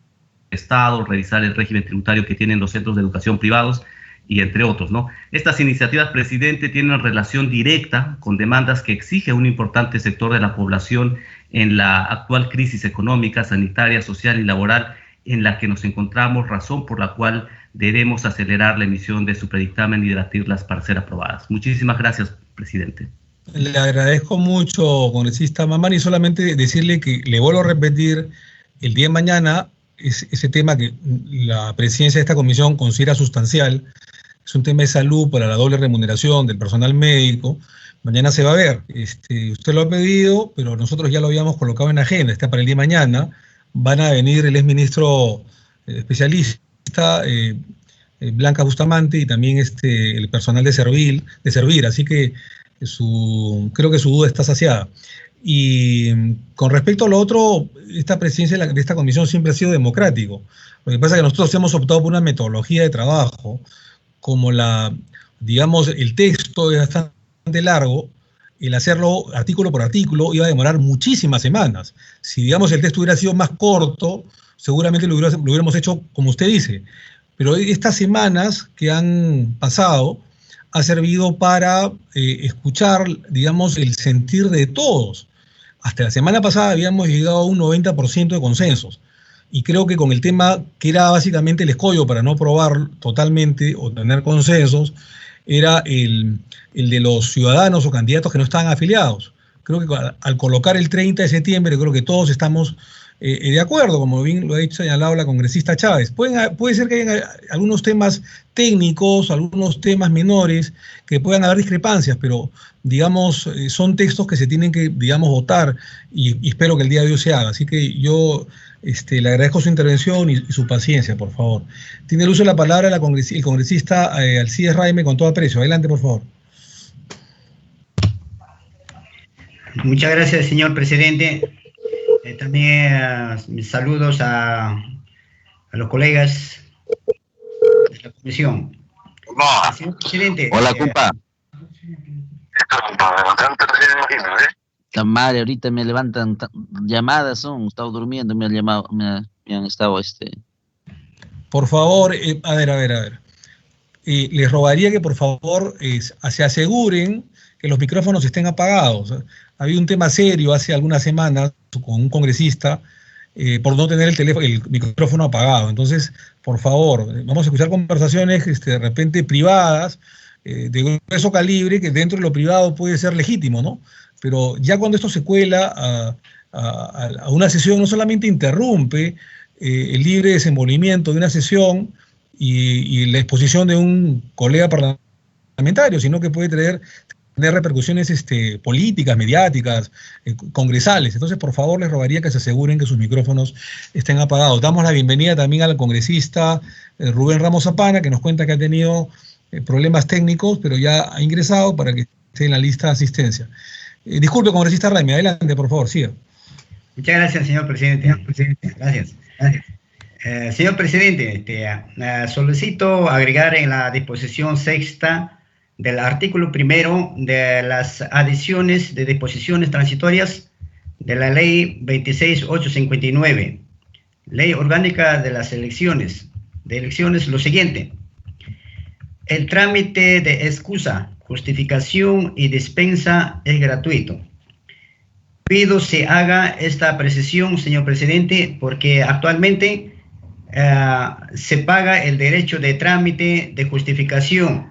Estado, revisar el régimen tributario que tienen los centros de educación privados, y entre otros, ¿no? Estas iniciativas, presidente, tienen relación directa con demandas que exige un importante sector de la población en la actual crisis económica, sanitaria, social y laboral en la que nos encontramos, razón por la cual debemos acelerar la emisión de su predictamen y debatirlas para ser aprobadas. Muchísimas gracias, presidente. Le agradezco mucho, congresista Mamani, solamente decirle que le vuelvo a repetir, el día de mañana ese tema que la presidencia de esta comisión considera sustancial, es un tema de salud para la doble remuneración del personal médico. Mañana se va a ver. Usted lo ha pedido, pero nosotros ya lo habíamos colocado en agenda. Está para el día de mañana. Van a venir el exministro especialista, Blanca Bustamante, y también el personal de Servir. Así que creo que su duda está saciada. Y con respecto a lo otro, esta presidencia de esta comisión siempre ha sido democrático. Lo que pasa es que nosotros hemos optado por una metodología de trabajo, como el texto es bastante largo, el hacerlo artículo por artículo iba a demorar muchísimas semanas. Si, digamos, el texto hubiera sido más corto, seguramente lo hubiéramos hecho como usted dice. Pero estas semanas que han pasado ha servido para escuchar, digamos, el sentir de todos. Hasta la semana pasada habíamos llegado a un 90% de consensos. Y creo que con el tema que era básicamente el escollo para no aprobar totalmente o tener consensos, era el de los ciudadanos o candidatos que no estaban afiliados. Creo que al colocar el 30 de septiembre, creo que todos estamos de acuerdo, como bien lo ha señalado la congresista Chávez. Puede ser que haya algunos temas técnicos, algunos temas menores, que puedan haber discrepancias, pero, digamos, son textos que se tienen que, digamos, votar, y espero que el día de hoy se haga. Así que yo le agradezco su intervención y su paciencia, por favor. Tiene el uso de la palabra el congresista Alcides Raime, con todo aprecio. Adelante, por favor. Muchas gracias, señor presidente. También mis saludos a los colegas de la comisión. Señor presidente. Hola, compa. La madre, ahorita me levantan llamadas, he estado durmiendo, me han llamado, me han estado Por favor, a ver. Les rogaría que por favor se aseguren que los micrófonos estén apagados. Había un tema serio hace algunas semanas con un congresista por no tener el micrófono apagado. Entonces, por favor, vamos a escuchar conversaciones de repente privadas, de grueso calibre, que dentro de lo privado puede ser legítimo, ¿no? Pero ya cuando esto se cuela a una sesión, no solamente interrumpe el libre desenvolvimiento de una sesión y la exposición de un colega parlamentario parlamentario, sino que puede tener repercusiones políticas, mediáticas, congresales. Entonces, por favor, les rogaría que se aseguren que sus micrófonos estén apagados. Damos la bienvenida también al congresista Rubén Ramos Zapana, que nos cuenta que ha tenido problemas técnicos, pero ya ha ingresado para que esté en la lista de asistencia. Disculpe, congresista Raimi, adelante, por favor, siga. Muchas gracias, señor presidente. Gracias. Señor presidente, solicito agregar en la disposición sexta del artículo primero de las adiciones de disposiciones transitorias de la ley 26859, ley orgánica de las elecciones, lo siguiente: el trámite de excusa, justificación y dispensa es gratuito. Pido se haga esta precisión, señor presidente, porque actualmente se paga el derecho de trámite de justificación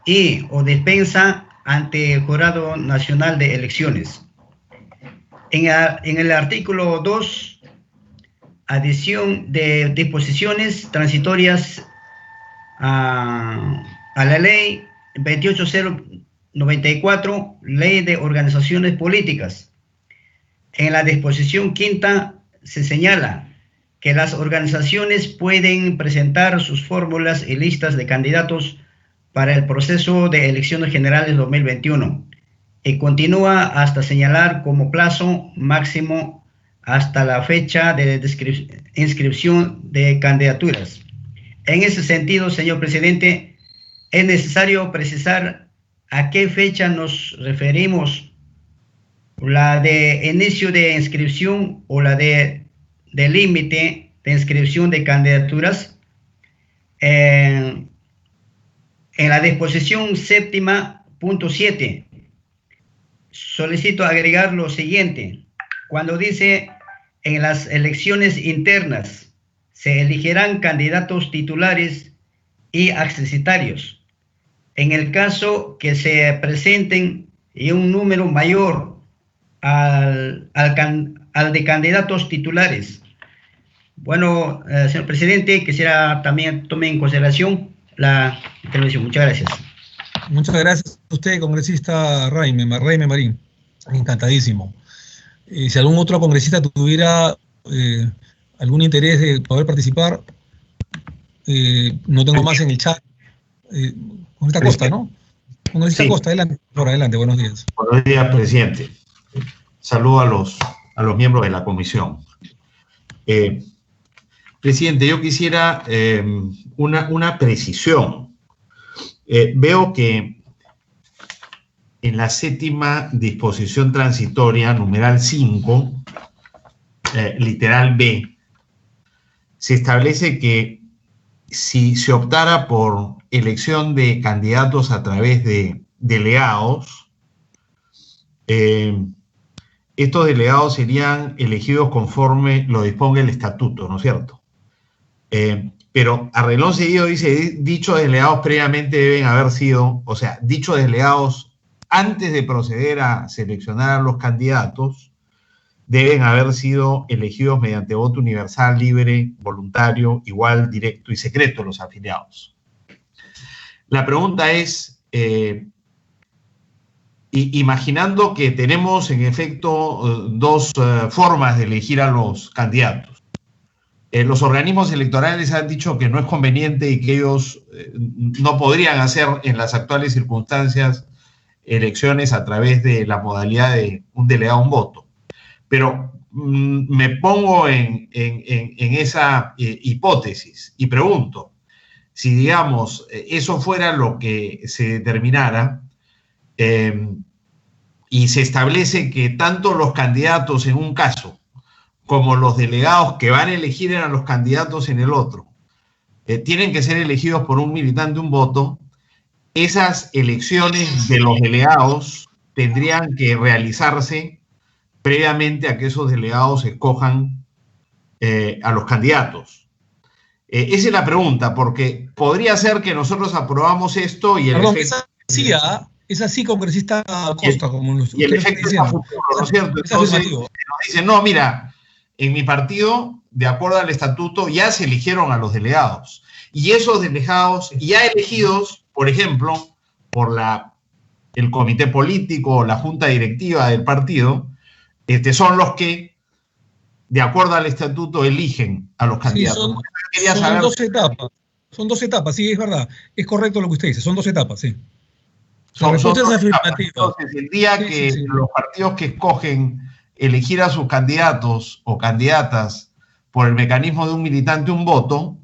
y o dispensa ante el Jurado Nacional de Elecciones. En el artículo 2, adición de disposiciones transitorias a la ley 28094, ley de organizaciones políticas. En la disposición quinta se señala que las organizaciones pueden presentar sus fórmulas y listas de candidatos para el proceso de elecciones generales 2021 y continúa hasta señalar como plazo máximo hasta la fecha de inscripción de candidaturas. En ese sentido, señor presidente, es necesario precisar a qué fecha nos referimos, la de inicio de inscripción o la de límite de inscripción de candidaturas. En la disposición séptima, punto 7, solicito agregar lo siguiente: cuando dice en las elecciones internas se elegirán candidatos titulares y accesitarios. En el caso que se presenten y un número mayor al de candidatos titulares. Bueno, señor presidente, quisiera también tome en consideración la intervención. Muchas gracias. Muchas gracias a usted, congresista Raime Marín. Encantadísimo. Si algún otro congresista tuviera algún interés de poder participar, no tengo más en el chat. Congresista Costa, ¿no? Congresista Costa, adelante, buenos días. Buenos días, presidente. Saludo a los miembros de la comisión. Presidente, yo quisiera una precisión. Veo que en la séptima disposición transitoria, numeral 5, literal B, se establece que si se optara por elección de candidatos a través de delegados, estos delegados serían elegidos conforme lo disponga el estatuto, ¿no es cierto? Pero a renglón seguido dice, dichos delegados previamente deben haber sido, o sea, dichos delegados antes de proceder a seleccionar a los candidatos, deben haber sido elegidos mediante voto universal, libre, voluntario, igual, directo y secreto los afiliados. La pregunta es, imaginando que tenemos en efecto dos formas de elegir a los candidatos. Los organismos electorales han dicho que no es conveniente y que ellos no podrían hacer en las actuales circunstancias elecciones a través de la modalidad de un delegado, un voto. Pero me pongo en esa hipótesis y pregunto, si digamos eso fuera lo que se determinara y se establece que tanto los candidatos en un caso como los delegados que van a elegir a los candidatos en el otro tienen que ser elegidos por un militante un voto, esas elecciones de los delegados tendrían que realizarse previamente a que esos delegados escojan a los candidatos. Esa es la pregunta, porque podría ser que nosotros aprobamos esto y el efecto... Es así, congresista Costa, como y el efecto está futuro, ¿no es cierto? Entonces nos dicen, no, mira, en mi partido, de acuerdo al estatuto, ya se eligieron a los delegados. Y esos delegados ya elegidos, por ejemplo, por el comité político o la junta directiva del partido, son los que, de acuerdo al estatuto, eligen a los candidatos. Son dos etapas, sí, es verdad. Es correcto lo que usted dice, son 2 etapas, sí. Son 2 etapas. Entonces, el día que los partidos que escogen elegir a sus candidatos o candidatas por el mecanismo de un militante, un voto,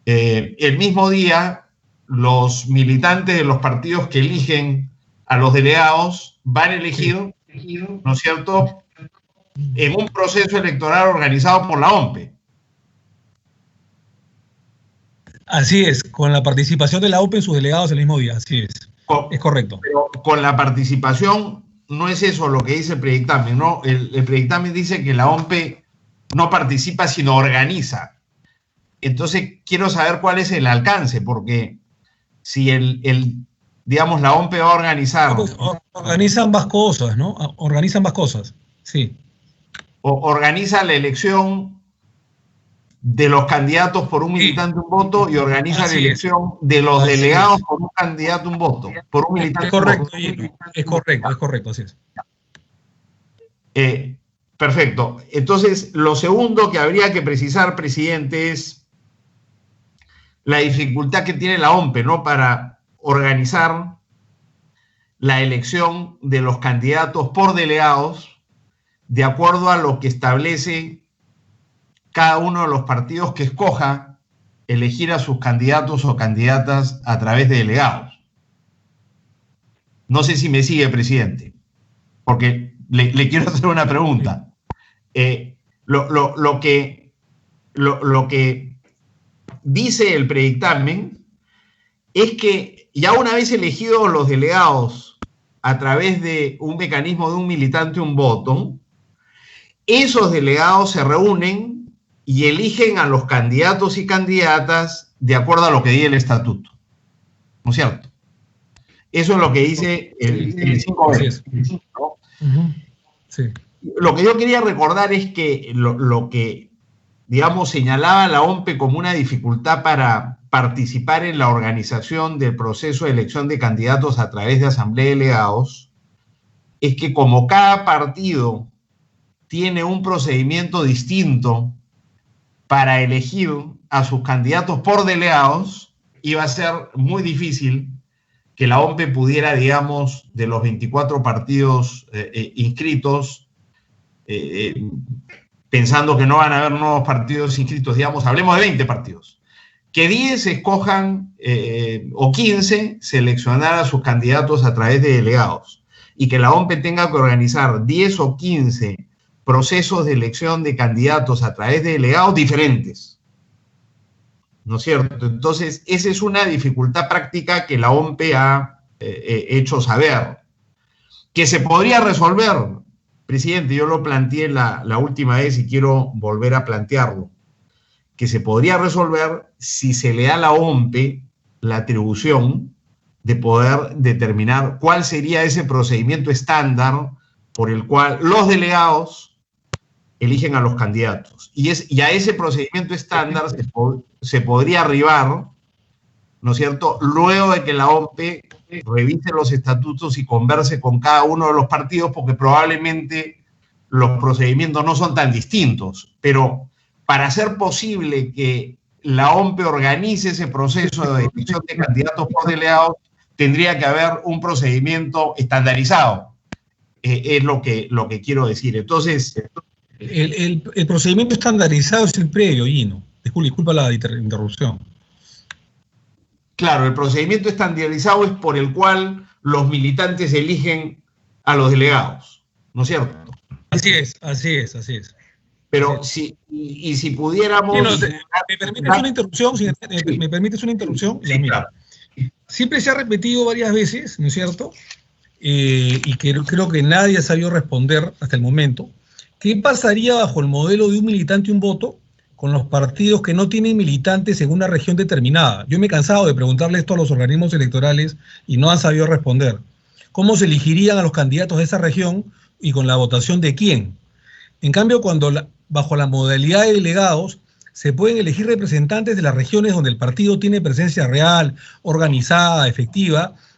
el mismo día los militantes de los partidos que eligen a los delegados van a elegir, ¿no es cierto?, en un proceso electoral organizado por la OMPE. Así es, con la participación de la OMPE en sus delegados el mismo día, así es. Es correcto. Pero con la participación no es eso lo que dice el predictamen, ¿no? El predictamen dice que la OMPE no participa, sino organiza. Entonces, quiero saber cuál es el alcance, porque si digamos, la OMPE va a organizar... Pues, organiza ambas cosas, ¿no? Organiza ambas cosas, sí. Organiza la elección de los candidatos por un militante, un voto, y organiza la elección de los delegados por un candidato, un voto, por un militante, un voto. Es correcto, así es. Perfecto. Entonces, lo segundo que habría que precisar, presidente, es la dificultad que tiene la OMPE, ¿no?, para organizar la elección de los candidatos por delegados de acuerdo a lo que establece cada uno de los partidos que escoja elegir a sus candidatos o candidatas a través de delegados. No sé si me sigue, presidente, porque le quiero hacer una pregunta. Lo que dice el predictamen es que ya una vez elegidos los delegados a través de un mecanismo de un militante, un voto, esos delegados se reúnen y eligen a los candidatos y candidatas de acuerdo a lo que dice el estatuto. ¿No es cierto? Eso es lo que dice el 5B. ¿No? Sí. Lo que yo quería recordar es que lo que, digamos, señalaba la OMPE como una dificultad para participar en la organización del proceso de elección de candidatos a través de asamblea de delegados, es que como cada partido tiene un procedimiento distinto para elegir a sus candidatos por delegados, iba a ser muy difícil que la OMPE pudiera, digamos, de los 24 partidos inscritos, pensando que no van a haber nuevos partidos inscritos, digamos, hablemos de 20 partidos, que 10 escojan o 15 seleccionar a sus candidatos a través de delegados, y que la OMPE tenga que organizar 10 o 15 procesos de elección de candidatos a través de delegados diferentes. ¿No es cierto? Entonces, esa es una dificultad práctica que la OMPE ha hecho saber, que se podría resolver. Presidente, yo lo planteé la última vez y quiero volver a plantearlo, que se podría resolver si se le da a la OMPE la atribución de poder determinar cuál sería ese procedimiento estándar por el cual los delegados eligen a los candidatos. Y a ese procedimiento estándar se podría arribar, ¿no es cierto?, luego de que la OMPE revise los estatutos y converse con cada uno de los partidos, porque probablemente los procedimientos no son tan distintos. Pero para hacer posible que la OMPE organice ese proceso de elección de candidatos por delegados, tendría que haber un procedimiento estandarizado. Es lo que quiero decir. Entonces... El procedimiento estandarizado es el previo, Gino. Disculpa la interrupción. Claro, el procedimiento estandarizado es por el cual los militantes eligen a los delegados, ¿no es cierto? Así es. Pero si pudiéramos... ¿Me permites una interrupción? ¿Me permites una interrupción? Sí, claro. Siempre se ha repetido varias veces, ¿no es cierto? Y que creo que nadie ha sabido responder hasta el momento. ¿Qué pasaría bajo el modelo de un militante y un voto con los partidos que no tienen militantes en una región determinada? Yo me he cansado de preguntarle esto a los organismos electorales y no han sabido responder. ¿Cómo se elegirían a los candidatos de esa región y con la votación de quién? En cambio, cuando bajo la modalidad de delegados se pueden elegir representantes de las regiones donde el partido tiene presencia real, organizada, efectiva,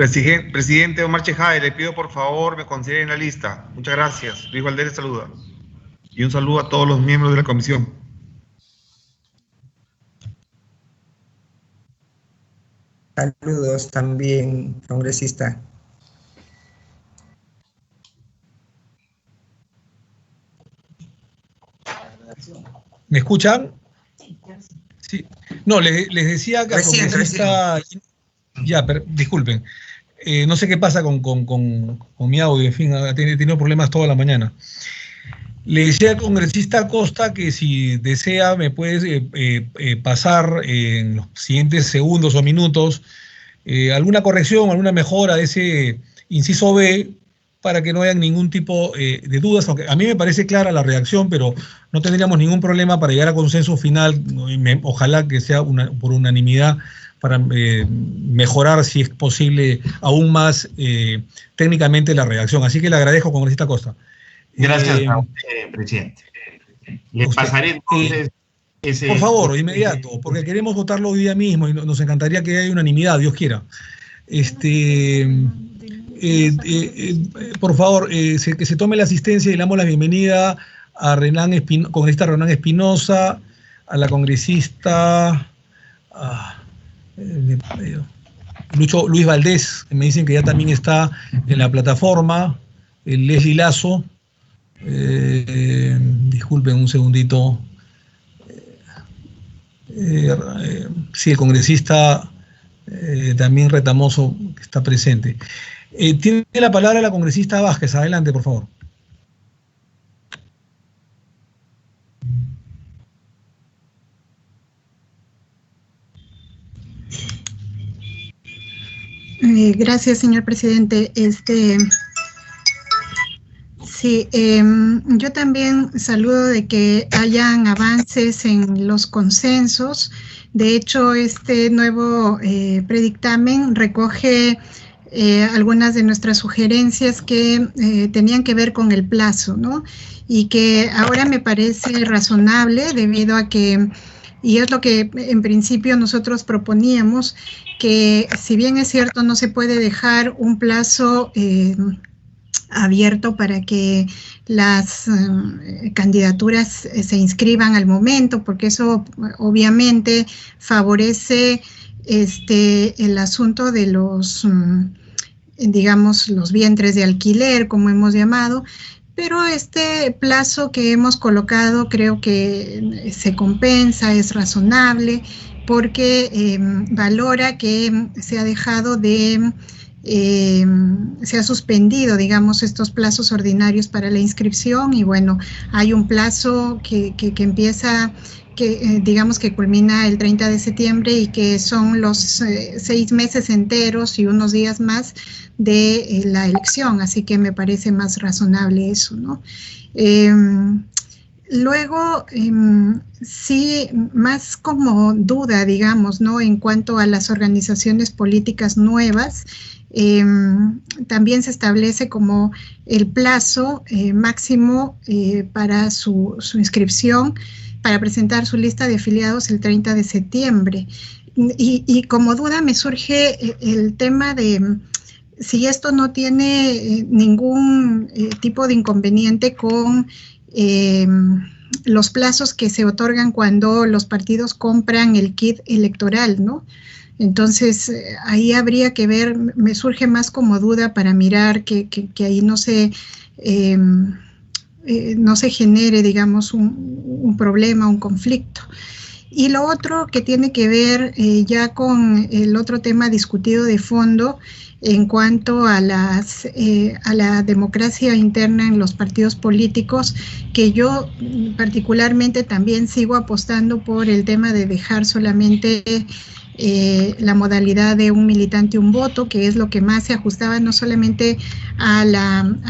Presidente Omar Chejade, le pido por favor me consideren en la lista. Muchas gracias. Luis Valdés saluda. Y un saludo a todos los miembros de la comisión. Saludos también, congresista. ¿Me escuchan? Sí. No, les decía que disculpen. No sé qué pasa con mi audio, en fin, he tenido problemas toda la mañana. Le decía al congresista Costa que si desea me puede pasar en los siguientes segundos o minutos alguna corrección, alguna mejora de ese inciso B, para que no haya ningún tipo de dudas, aunque a mí me parece clara la redacción, pero no tendríamos ningún problema para llegar a consenso final, ojalá que sea por unanimidad, para mejorar, si es posible, aún más técnicamente la redacción. Así que le agradezco, congresista Costa. Gracias, presidente. Le pasaré entonces ese... Por favor, inmediato, porque queremos votarlo hoy día mismo y nos encantaría que haya unanimidad, Dios quiera. Por favor, que se tome la asistencia y le damos la bienvenida a congresista Renan Espinosa, a la congresista Luis Valdés, que me dicen que ya también está en la plataforma, Leslie Lazo, disculpen un segundito, sí, el congresista también Retamoso, que está presente. Tiene la palabra la congresista Vázquez. Adelante, por favor. Gracias, señor presidente. Sí, yo también saludo de que hayan avances en los consensos. De hecho, este nuevo predictamen recoge algunas de nuestras sugerencias que tenían que ver con el plazo, ¿no? Y que ahora me parece razonable debido a que, y es lo que en principio nosotros proponíamos, que si bien es cierto no se puede dejar un plazo abierto para que las candidaturas se inscriban al momento, porque eso obviamente favorece el asunto de los, digamos, los vientres de alquiler, como hemos llamado, pero este plazo que hemos colocado creo que se compensa, es razonable, porque valora que se ha dejado de, se ha suspendido, digamos, estos plazos ordinarios para la inscripción y bueno, hay un plazo que empieza, digamos que culmina el 30 de septiembre y que son los 6 meses enteros y unos días más de la elección, así que me parece más razonable eso, ¿no? Luego, sí, más como duda, digamos, ¿no? En cuanto a las organizaciones políticas nuevas, también se establece como el plazo máximo para su inscripción, para presentar su lista de afiliados el 30 de septiembre. Y como duda me surge el tema de si esto no tiene ningún tipo de inconveniente con los plazos que se otorgan cuando los partidos compran el kit electoral, ¿no? Entonces, ahí habría que ver, me surge más como duda para mirar que ahí no se genere, digamos, un problema, un conflicto. Y lo otro que tiene que ver ya con el otro tema discutido de fondo en cuanto a la democracia interna en los partidos políticos, que yo particularmente también sigo apostando por el tema de dejar solamente la modalidad de un militante, un voto, que es lo que más se ajustaba no solamente a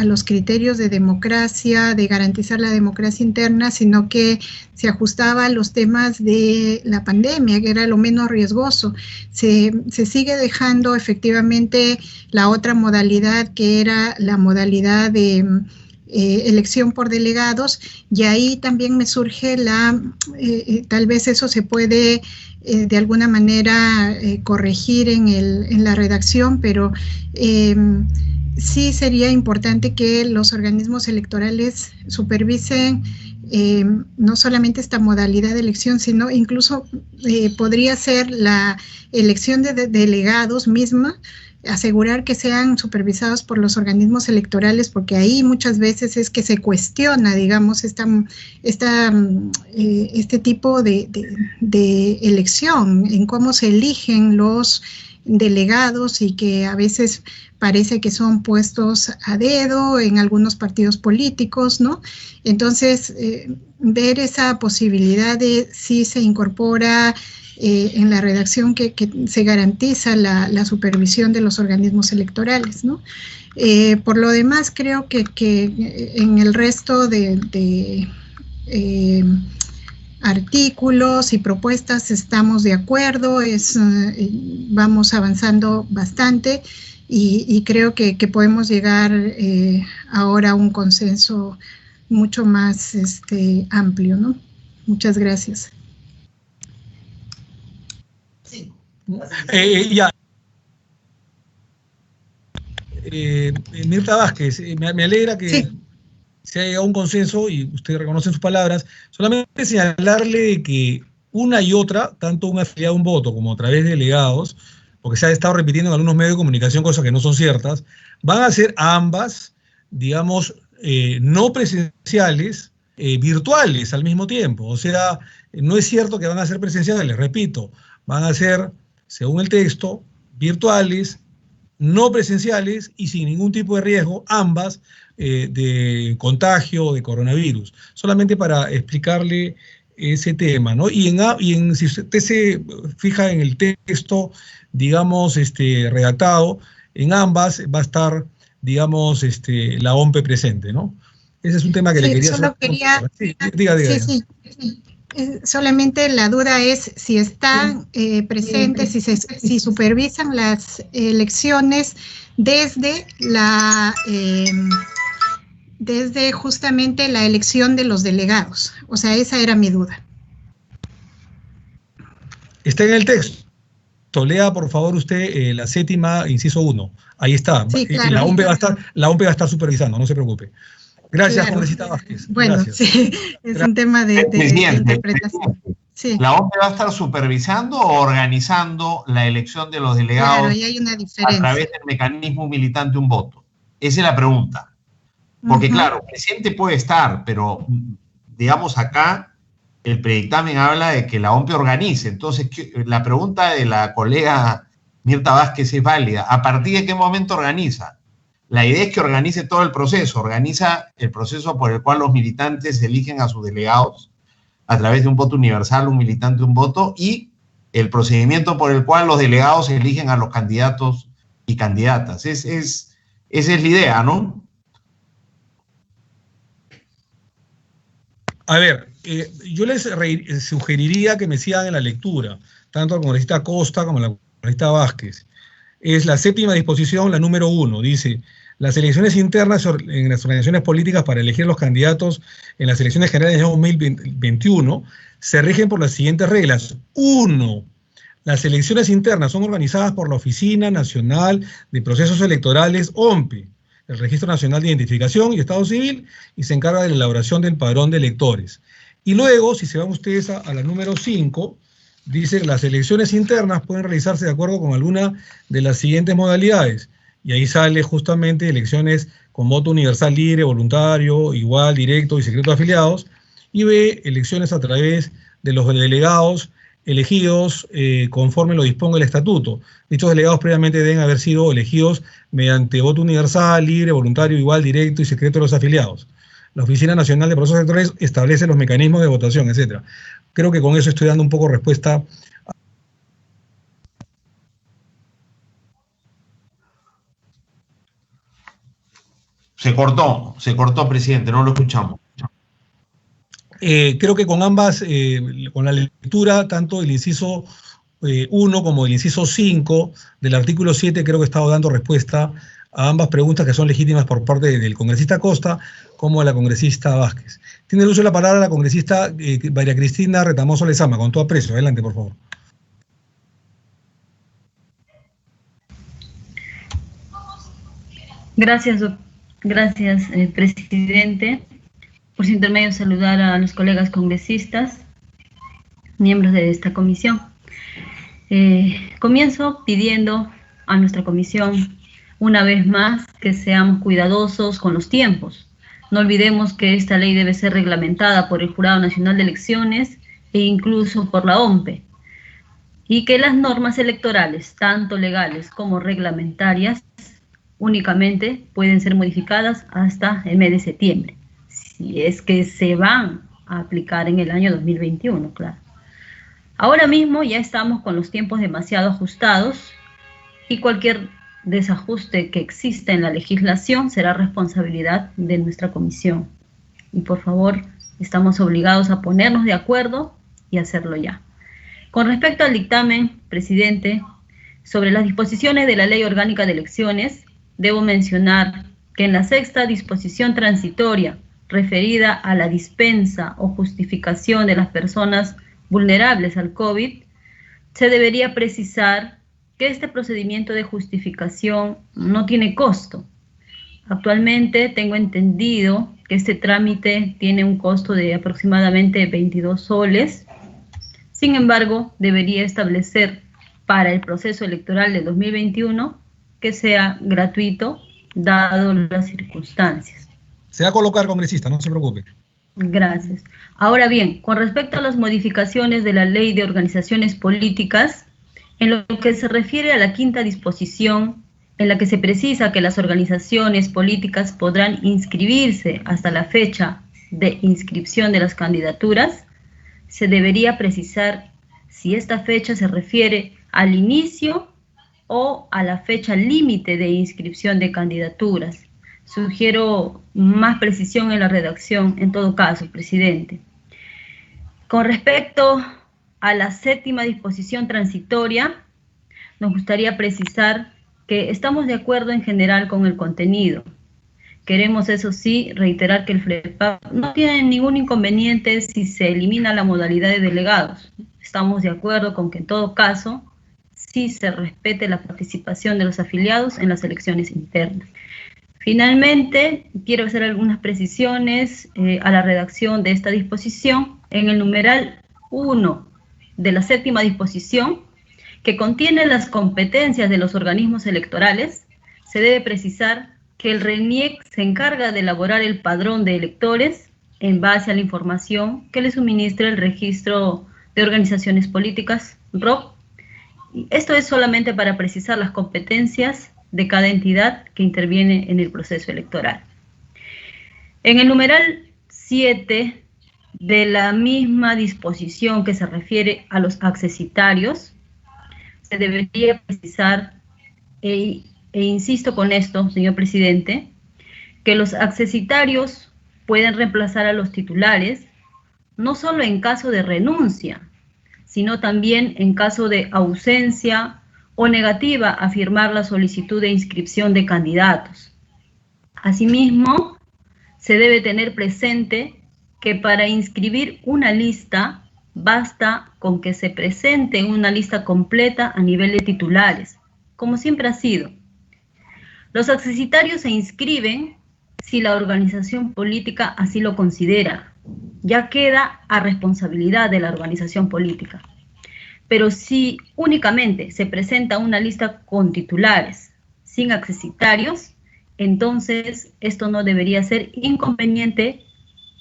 los criterios de democracia, de garantizar la democracia interna, sino que se ajustaba a los temas de la pandemia, que era lo menos riesgoso. Se sigue dejando efectivamente la otra modalidad, que era la modalidad de elección por delegados, y ahí también me surge tal vez eso se puede de alguna manera corregir en la redacción, pero sí sería importante que los organismos electorales supervisen no solamente esta modalidad de elección, sino incluso podría ser la elección de delegados misma, asegurar que sean supervisados por los organismos electorales, porque ahí muchas veces es que se cuestiona, digamos, este tipo de elección, en cómo se eligen los delegados, y que a veces parece que son puestos a dedo en algunos partidos políticos, ¿no? Entonces, ver esa posibilidad de si se incorpora en la redacción que se garantiza la supervisión de los organismos electorales, ¿no? Por lo demás, creo que en el resto de artículos y propuestas estamos de acuerdo, vamos avanzando bastante, y creo que podemos llegar ahora a un consenso mucho más amplio, ¿no? Muchas gracias. Mirta Vázquez, me alegra que se haya llegado a un consenso y usted reconoce sus palabras. Solamente señalarle de que una y otra, tanto un afiliado a un voto como a través de delegados, porque se ha estado repitiendo en algunos medios de comunicación cosas que no son ciertas, van a ser ambas, digamos, no presenciales, virtuales al mismo tiempo. O sea, no es cierto que van a ser presenciales, repito, van a ser, según el texto, virtuales, no presenciales y sin ningún tipo de riesgo, ambas, de contagio de coronavirus. Solamente para explicarle ese tema, ¿no? Si usted se fija en el texto, digamos, redactado, en ambas va a estar, digamos, la OMPE presente, ¿no? Ese es un tema que le quería solo hacer. Diga. Sí. Solamente la duda es si están presentes, si supervisan las elecciones desde justamente la elección de los delegados. O sea, esa era mi duda. Está en el texto. Lea, por favor, usted la séptima, inciso 1. Ahí está. Sí, claro. La OMPE va a estar supervisando, no se preocupe. Gracias, congresista Vázquez. Bueno, gracias. Sí, es un tema de interpretación. Sí. ¿La OMPE va a estar supervisando o organizando la elección de los delegados? Claro, y hay una diferencia. A través del mecanismo militante un voto. Esa es la pregunta. Porque claro, el presidente puede estar, pero digamos acá el predictamen habla de que la OMPE organice. Entonces, la pregunta de la colega Mirta Vázquez es válida. ¿A partir de qué momento organiza? La idea es que organice todo el proceso, organiza el proceso por el cual los militantes eligen a sus delegados a través de un voto universal, un militante, un voto, y el procedimiento por el cual los delegados eligen a los candidatos y candidatas. Esa es la idea, ¿no? A ver, yo les sugeriría que me sigan en la lectura, tanto al congresista Costa como al congresista Vázquez. Es la séptima disposición, la número 1, dice: las elecciones internas en las organizaciones políticas para elegir los candidatos en las elecciones generales de 2021 se rigen por las siguientes reglas. 1. Las elecciones internas son organizadas por la Oficina Nacional de Procesos Electorales, OMPE, el Registro Nacional de Identificación y Estado Civil, y se encarga de la elaboración del padrón de electores. Y luego, si se van ustedes a la número 5, dice: las elecciones internas pueden realizarse de acuerdo con alguna de las siguientes modalidades. Y ahí sale justamente elecciones con voto universal libre, voluntario, igual, directo y secreto de afiliados. Y B, elecciones a través de los delegados elegidos conforme lo disponga el estatuto. Dichos delegados previamente deben haber sido elegidos mediante voto universal, libre, voluntario, igual, directo y secreto de los afiliados. La Oficina Nacional de Procesos Electorales establece los mecanismos de votación, etc. Creo que con eso estoy dando un poco respuesta. Se cortó, presidente, no lo escuchamos. Creo que con ambas, con la lectura, tanto del inciso 1 como del inciso 5 del artículo 7, creo que he estado dando respuesta a ambas preguntas que son legítimas por parte del congresista Costa como de la congresista Vázquez. Tiene el uso de la palabra la congresista María Cristina Retamoso Lezama, con todo aprecio. Adelante, por favor. Gracias, presidente. Por su intermedio, saludar a los colegas congresistas, miembros de esta comisión. Comienzo pidiendo a nuestra comisión, una vez más, que seamos cuidadosos con los tiempos. No olvidemos que esta ley debe ser reglamentada por el Jurado Nacional de Elecciones e incluso por la OMPE, y que las normas electorales, tanto legales como reglamentarias, únicamente pueden ser modificadas hasta el mes de septiembre, si es que se van a aplicar en el año 2021, claro. Ahora mismo ya estamos con los tiempos demasiado ajustados y cualquier desajuste que exista en la legislación será responsabilidad de nuestra comisión. Y por favor, estamos obligados a ponernos de acuerdo y hacerlo ya. Con respecto al dictamen, presidente, sobre las disposiciones de la Ley Orgánica de Elecciones, debo mencionar que en la sexta disposición transitoria referida a la dispensa o justificación de las personas vulnerables al COVID, se debería precisar que este procedimiento de justificación no tiene costo. Actualmente tengo entendido que este trámite tiene un costo de aproximadamente 22 soles. Sin embargo, debería establecer para el proceso electoral de 2021 que sea gratuito, dado las circunstancias. Se va a colocar, congresista, no se preocupe. Gracias. Ahora bien, con respecto a las modificaciones de la Ley de Organizaciones Políticas, en lo que se refiere a la quinta disposición, en la que se precisa que las organizaciones políticas podrán inscribirse hasta la fecha de inscripción de las candidaturas, se debería precisar si esta fecha se refiere al inicio o a la fecha límite de inscripción de candidaturas. Sugiero más precisión en la redacción, en todo caso, presidente. Con respecto a la séptima disposición transitoria, nos gustaría precisar que estamos de acuerdo en general con el contenido. Queremos, eso sí, reiterar que el FLEPAP no tiene ningún inconveniente si se elimina la modalidad de delegados. Estamos de acuerdo con que en todo caso sí se respete la participación de los afiliados en las elecciones internas. Finalmente, quiero hacer algunas precisiones a la redacción de esta disposición. En el numeral 1 de la séptima disposición, que contiene las competencias de los organismos electorales, se debe precisar que el RENIEC se encarga de elaborar el padrón de electores en base a la información que le suministra el Registro de Organizaciones Políticas, ROP. Esto es solamente para precisar las competencias de cada entidad que interviene en el proceso electoral. En el numeral 7 de la misma disposición que se refiere a los accesitarios, se debería precisar, e insisto con esto, señor presidente, que los accesitarios pueden reemplazar a los titulares, no solo en caso de renuncia, sino también en caso de ausencia o negativa a firmar la solicitud de inscripción de candidatos. Asimismo, se debe tener presente que para inscribir una lista basta con que se presente una lista completa a nivel de titulares, como siempre ha sido. Los accesitarios se inscriben si la organización política así lo considera. Ya queda a responsabilidad de la organización política. Pero si únicamente se presenta una lista con titulares, sin accesitarios, entonces esto no debería ser inconveniente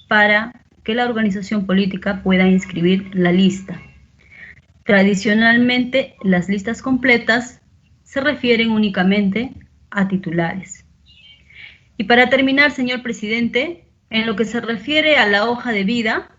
para que la organización política pueda inscribir la lista. Tradicionalmente, las listas completas se refieren únicamente a titulares. Y para terminar, señor presidente, en lo que se refiere a la hoja de vida,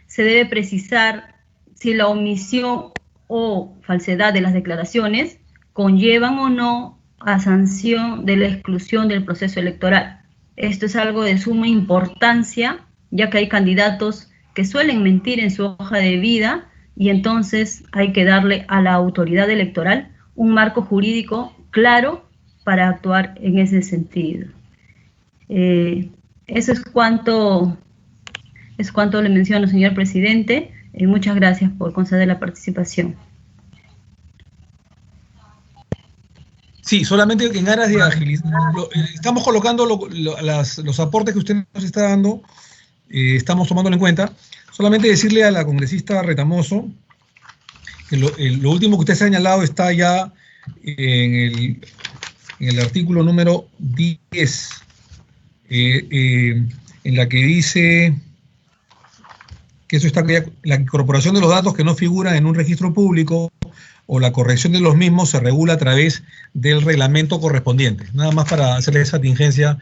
se debe precisar si la omisión o falsedad de las declaraciones conllevan o no a sanción de la exclusión del proceso electoral. Esto es algo de suma importancia, ya que hay candidatos que suelen mentir en su hoja de vida y entonces hay que darle a la autoridad electoral un marco jurídico claro para actuar en ese sentido. Eso es cuanto le menciono, señor presidente. Muchas gracias por conceder la participación. Sí, solamente en aras de agilizar, estamos colocando los aportes que usted nos está dando, estamos tomándolo en cuenta. Solamente decirle a la congresista Retamoso que lo último que usted ha señalado está ya en el artículo número 10, en la que dice que eso está la incorporación de los datos que no figuran en un registro público o la corrección de los mismos se regula a través del reglamento correspondiente. Nada más para hacerle esa tingencia,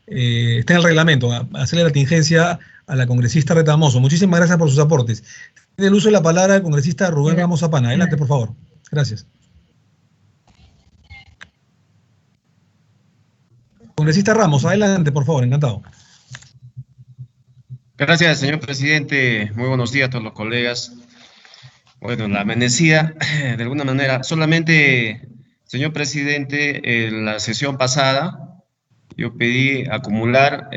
está en el reglamento, hacerle la tingencia a la congresista Retamoso. Muchísimas gracias por sus aportes. Tiene el uso de la palabra el congresista Rubén Ramos Zapana. Adelante, por favor. Gracias. Congresista Ramos, adelante, por favor, encantado. Gracias, señor presidente. Muy buenos días a todos los colegas. Bueno, la amanecida, de alguna manera, solamente, señor presidente, en la sesión pasada, yo pedí acumular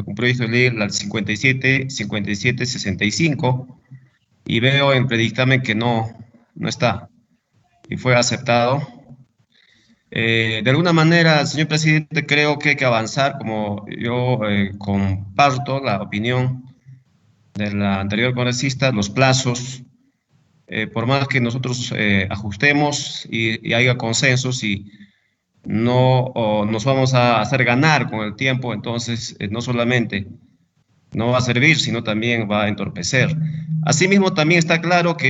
un proyecto de ley, la 5765, y veo en predictamen que no está, y fue aceptado. De alguna manera, señor presidente, creo que hay que avanzar, como yo comparto la opinión de la anterior congresista, los plazos, por más que nosotros ajustemos y haya consensos y no nos vamos a hacer ganar con el tiempo, entonces no solamente no va a servir, sino también va a entorpecer. Asimismo, también está claro que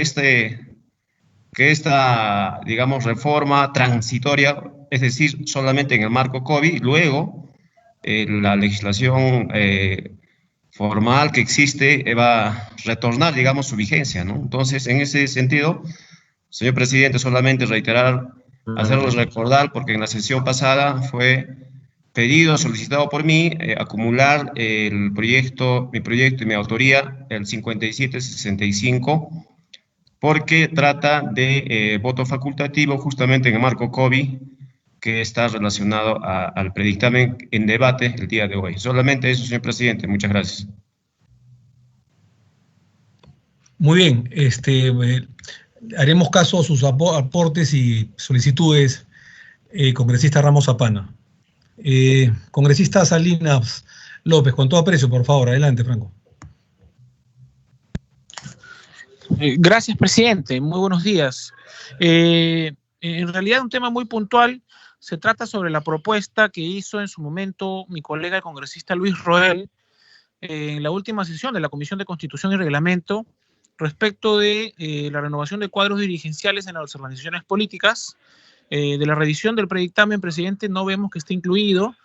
esta, digamos, reforma transitoria, es decir, solamente en el marco COVID, luego la legislación formal que existe va a retornar, digamos, su vigencia, ¿no? Entonces, en ese sentido, señor presidente, solamente reiterar, hacerles recordar, porque en la sesión pasada fue pedido, solicitado por mí, acumular mi proyecto y mi autoría, el 5765, porque trata de voto facultativo justamente en el marco COVID, que está relacionado al predictamen en debate el día de hoy. Solamente eso, señor presidente. Muchas gracias. Muy bien. Haremos caso a sus aportes y solicitudes, congresista Ramos Zapana. Congresista Salinas López, con todo aprecio, por favor. Adelante, Franco. Gracias, presidente. Muy buenos días. En realidad, un tema muy puntual. Se trata sobre la propuesta que hizo en su momento mi colega el congresista Luis Roel en la última sesión de la Comisión de Constitución y Reglamento respecto de la renovación de cuadros dirigenciales en las organizaciones políticas. De la revisión del predictamen, presidente, no vemos que esté incluido.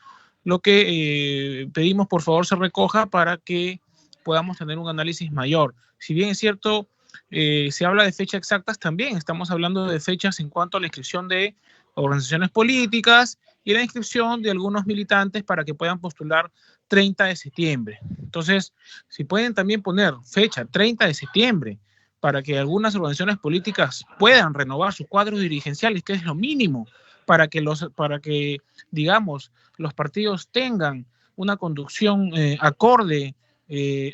Lo que pedimos, por favor, se recoja para que podamos tener un análisis mayor. Si bien es cierto, se habla de fechas exactas, también estamos hablando de fechas en cuanto a la inscripción de organizaciones políticas y la inscripción de algunos militantes para que puedan postular 30 de septiembre. Entonces, si pueden también poner fecha 30 de septiembre para que algunas organizaciones políticas puedan renovar sus cuadros dirigenciales, que es lo mínimo para que digamos, los partidos tengan una conducción acorde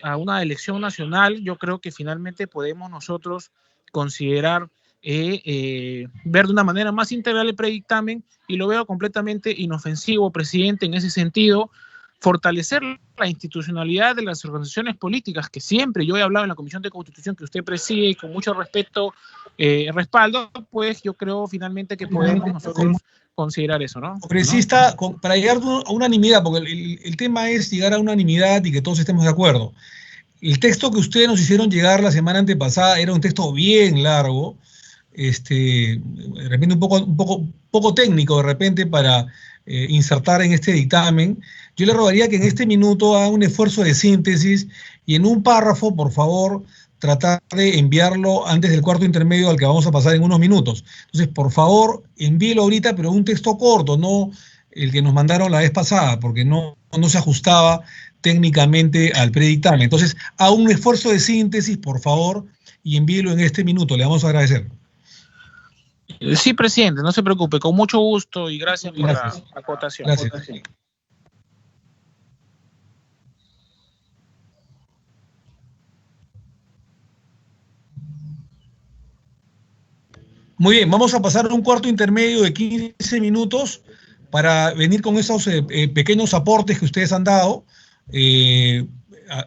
a una elección nacional, yo creo que finalmente podemos nosotros considerar ver de una manera más integral el predictamen, y lo veo completamente inofensivo, presidente, en ese sentido, fortalecer la institucionalidad de las organizaciones políticas, que siempre yo he hablado en la Comisión de Constitución que usted preside y con mucho respeto respaldo, pues yo creo finalmente que podemos nosotros considerar eso, ¿no? Congresista, para llegar a unanimidad, porque el tema es llegar a unanimidad y que todos estemos de acuerdo. El texto que ustedes nos hicieron llegar la semana antepasada era un texto bien largo, de repente un poco técnico de repente para insertar en este dictamen. Yo le rogaría que en este minuto haga un esfuerzo de síntesis y en un párrafo, por favor, tratar de enviarlo antes del cuarto intermedio al que vamos a pasar en unos minutos. Entonces, por favor, envíelo ahorita, pero un texto corto, no el que nos mandaron la vez pasada, porque no se ajustaba técnicamente al predictamen. Entonces, haga un esfuerzo de síntesis, por favor, y envíelo en este minuto. Le vamos a agradecer. Sí, presidente, no se preocupe, con mucho gusto y gracias por la acotación. Gracias. Muy bien, vamos a pasar a un cuarto intermedio de 15 minutos para venir con esos pequeños aportes que ustedes han dado,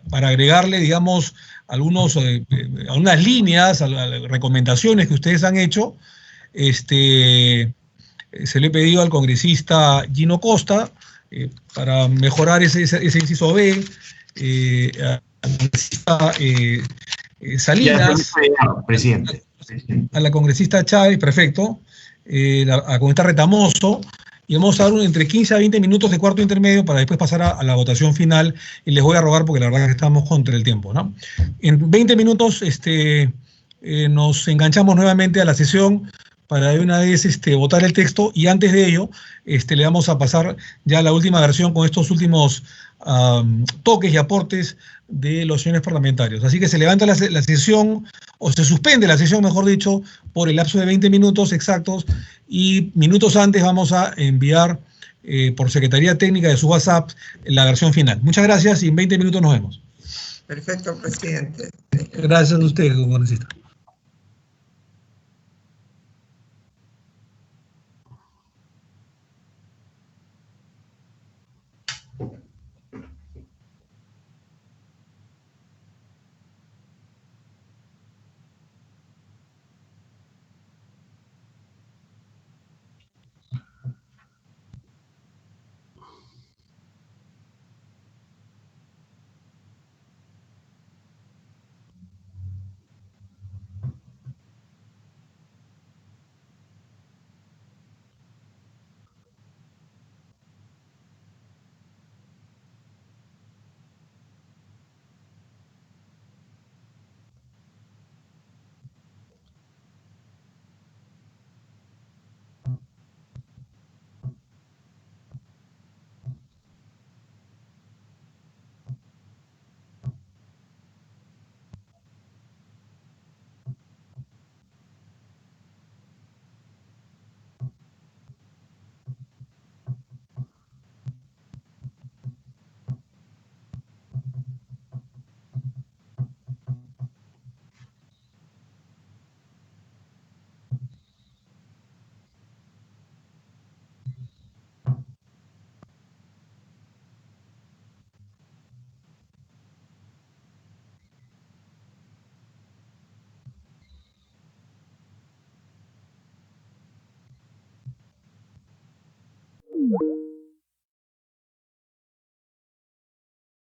para agregarle, digamos, algunas líneas, a recomendaciones que ustedes han hecho. Se le he pedido al congresista Gino Costa para mejorar ese inciso B, al congresista Salinas, presidente. a la congresista Chávez, perfecto, a la congresista Retamoso, y vamos a dar entre 15 a 20 minutos de cuarto intermedio para después pasar a la votación final, y les voy a rogar porque la verdad es que estamos contra el tiempo, ¿no? En 20 minutos nos enganchamos nuevamente a la sesión para de una vez votar el texto, y antes de ello le vamos a pasar ya a la última versión con estos últimos toques y aportes de los señores parlamentarios. Así que se levanta la sesión, o se suspende la sesión, mejor dicho, por el lapso de 20 minutos exactos, y minutos antes vamos a enviar por Secretaría Técnica de su WhatsApp la versión final. Muchas gracias y en 20 minutos nos vemos. Perfecto, presidente. Gracias a usted, congresista. you.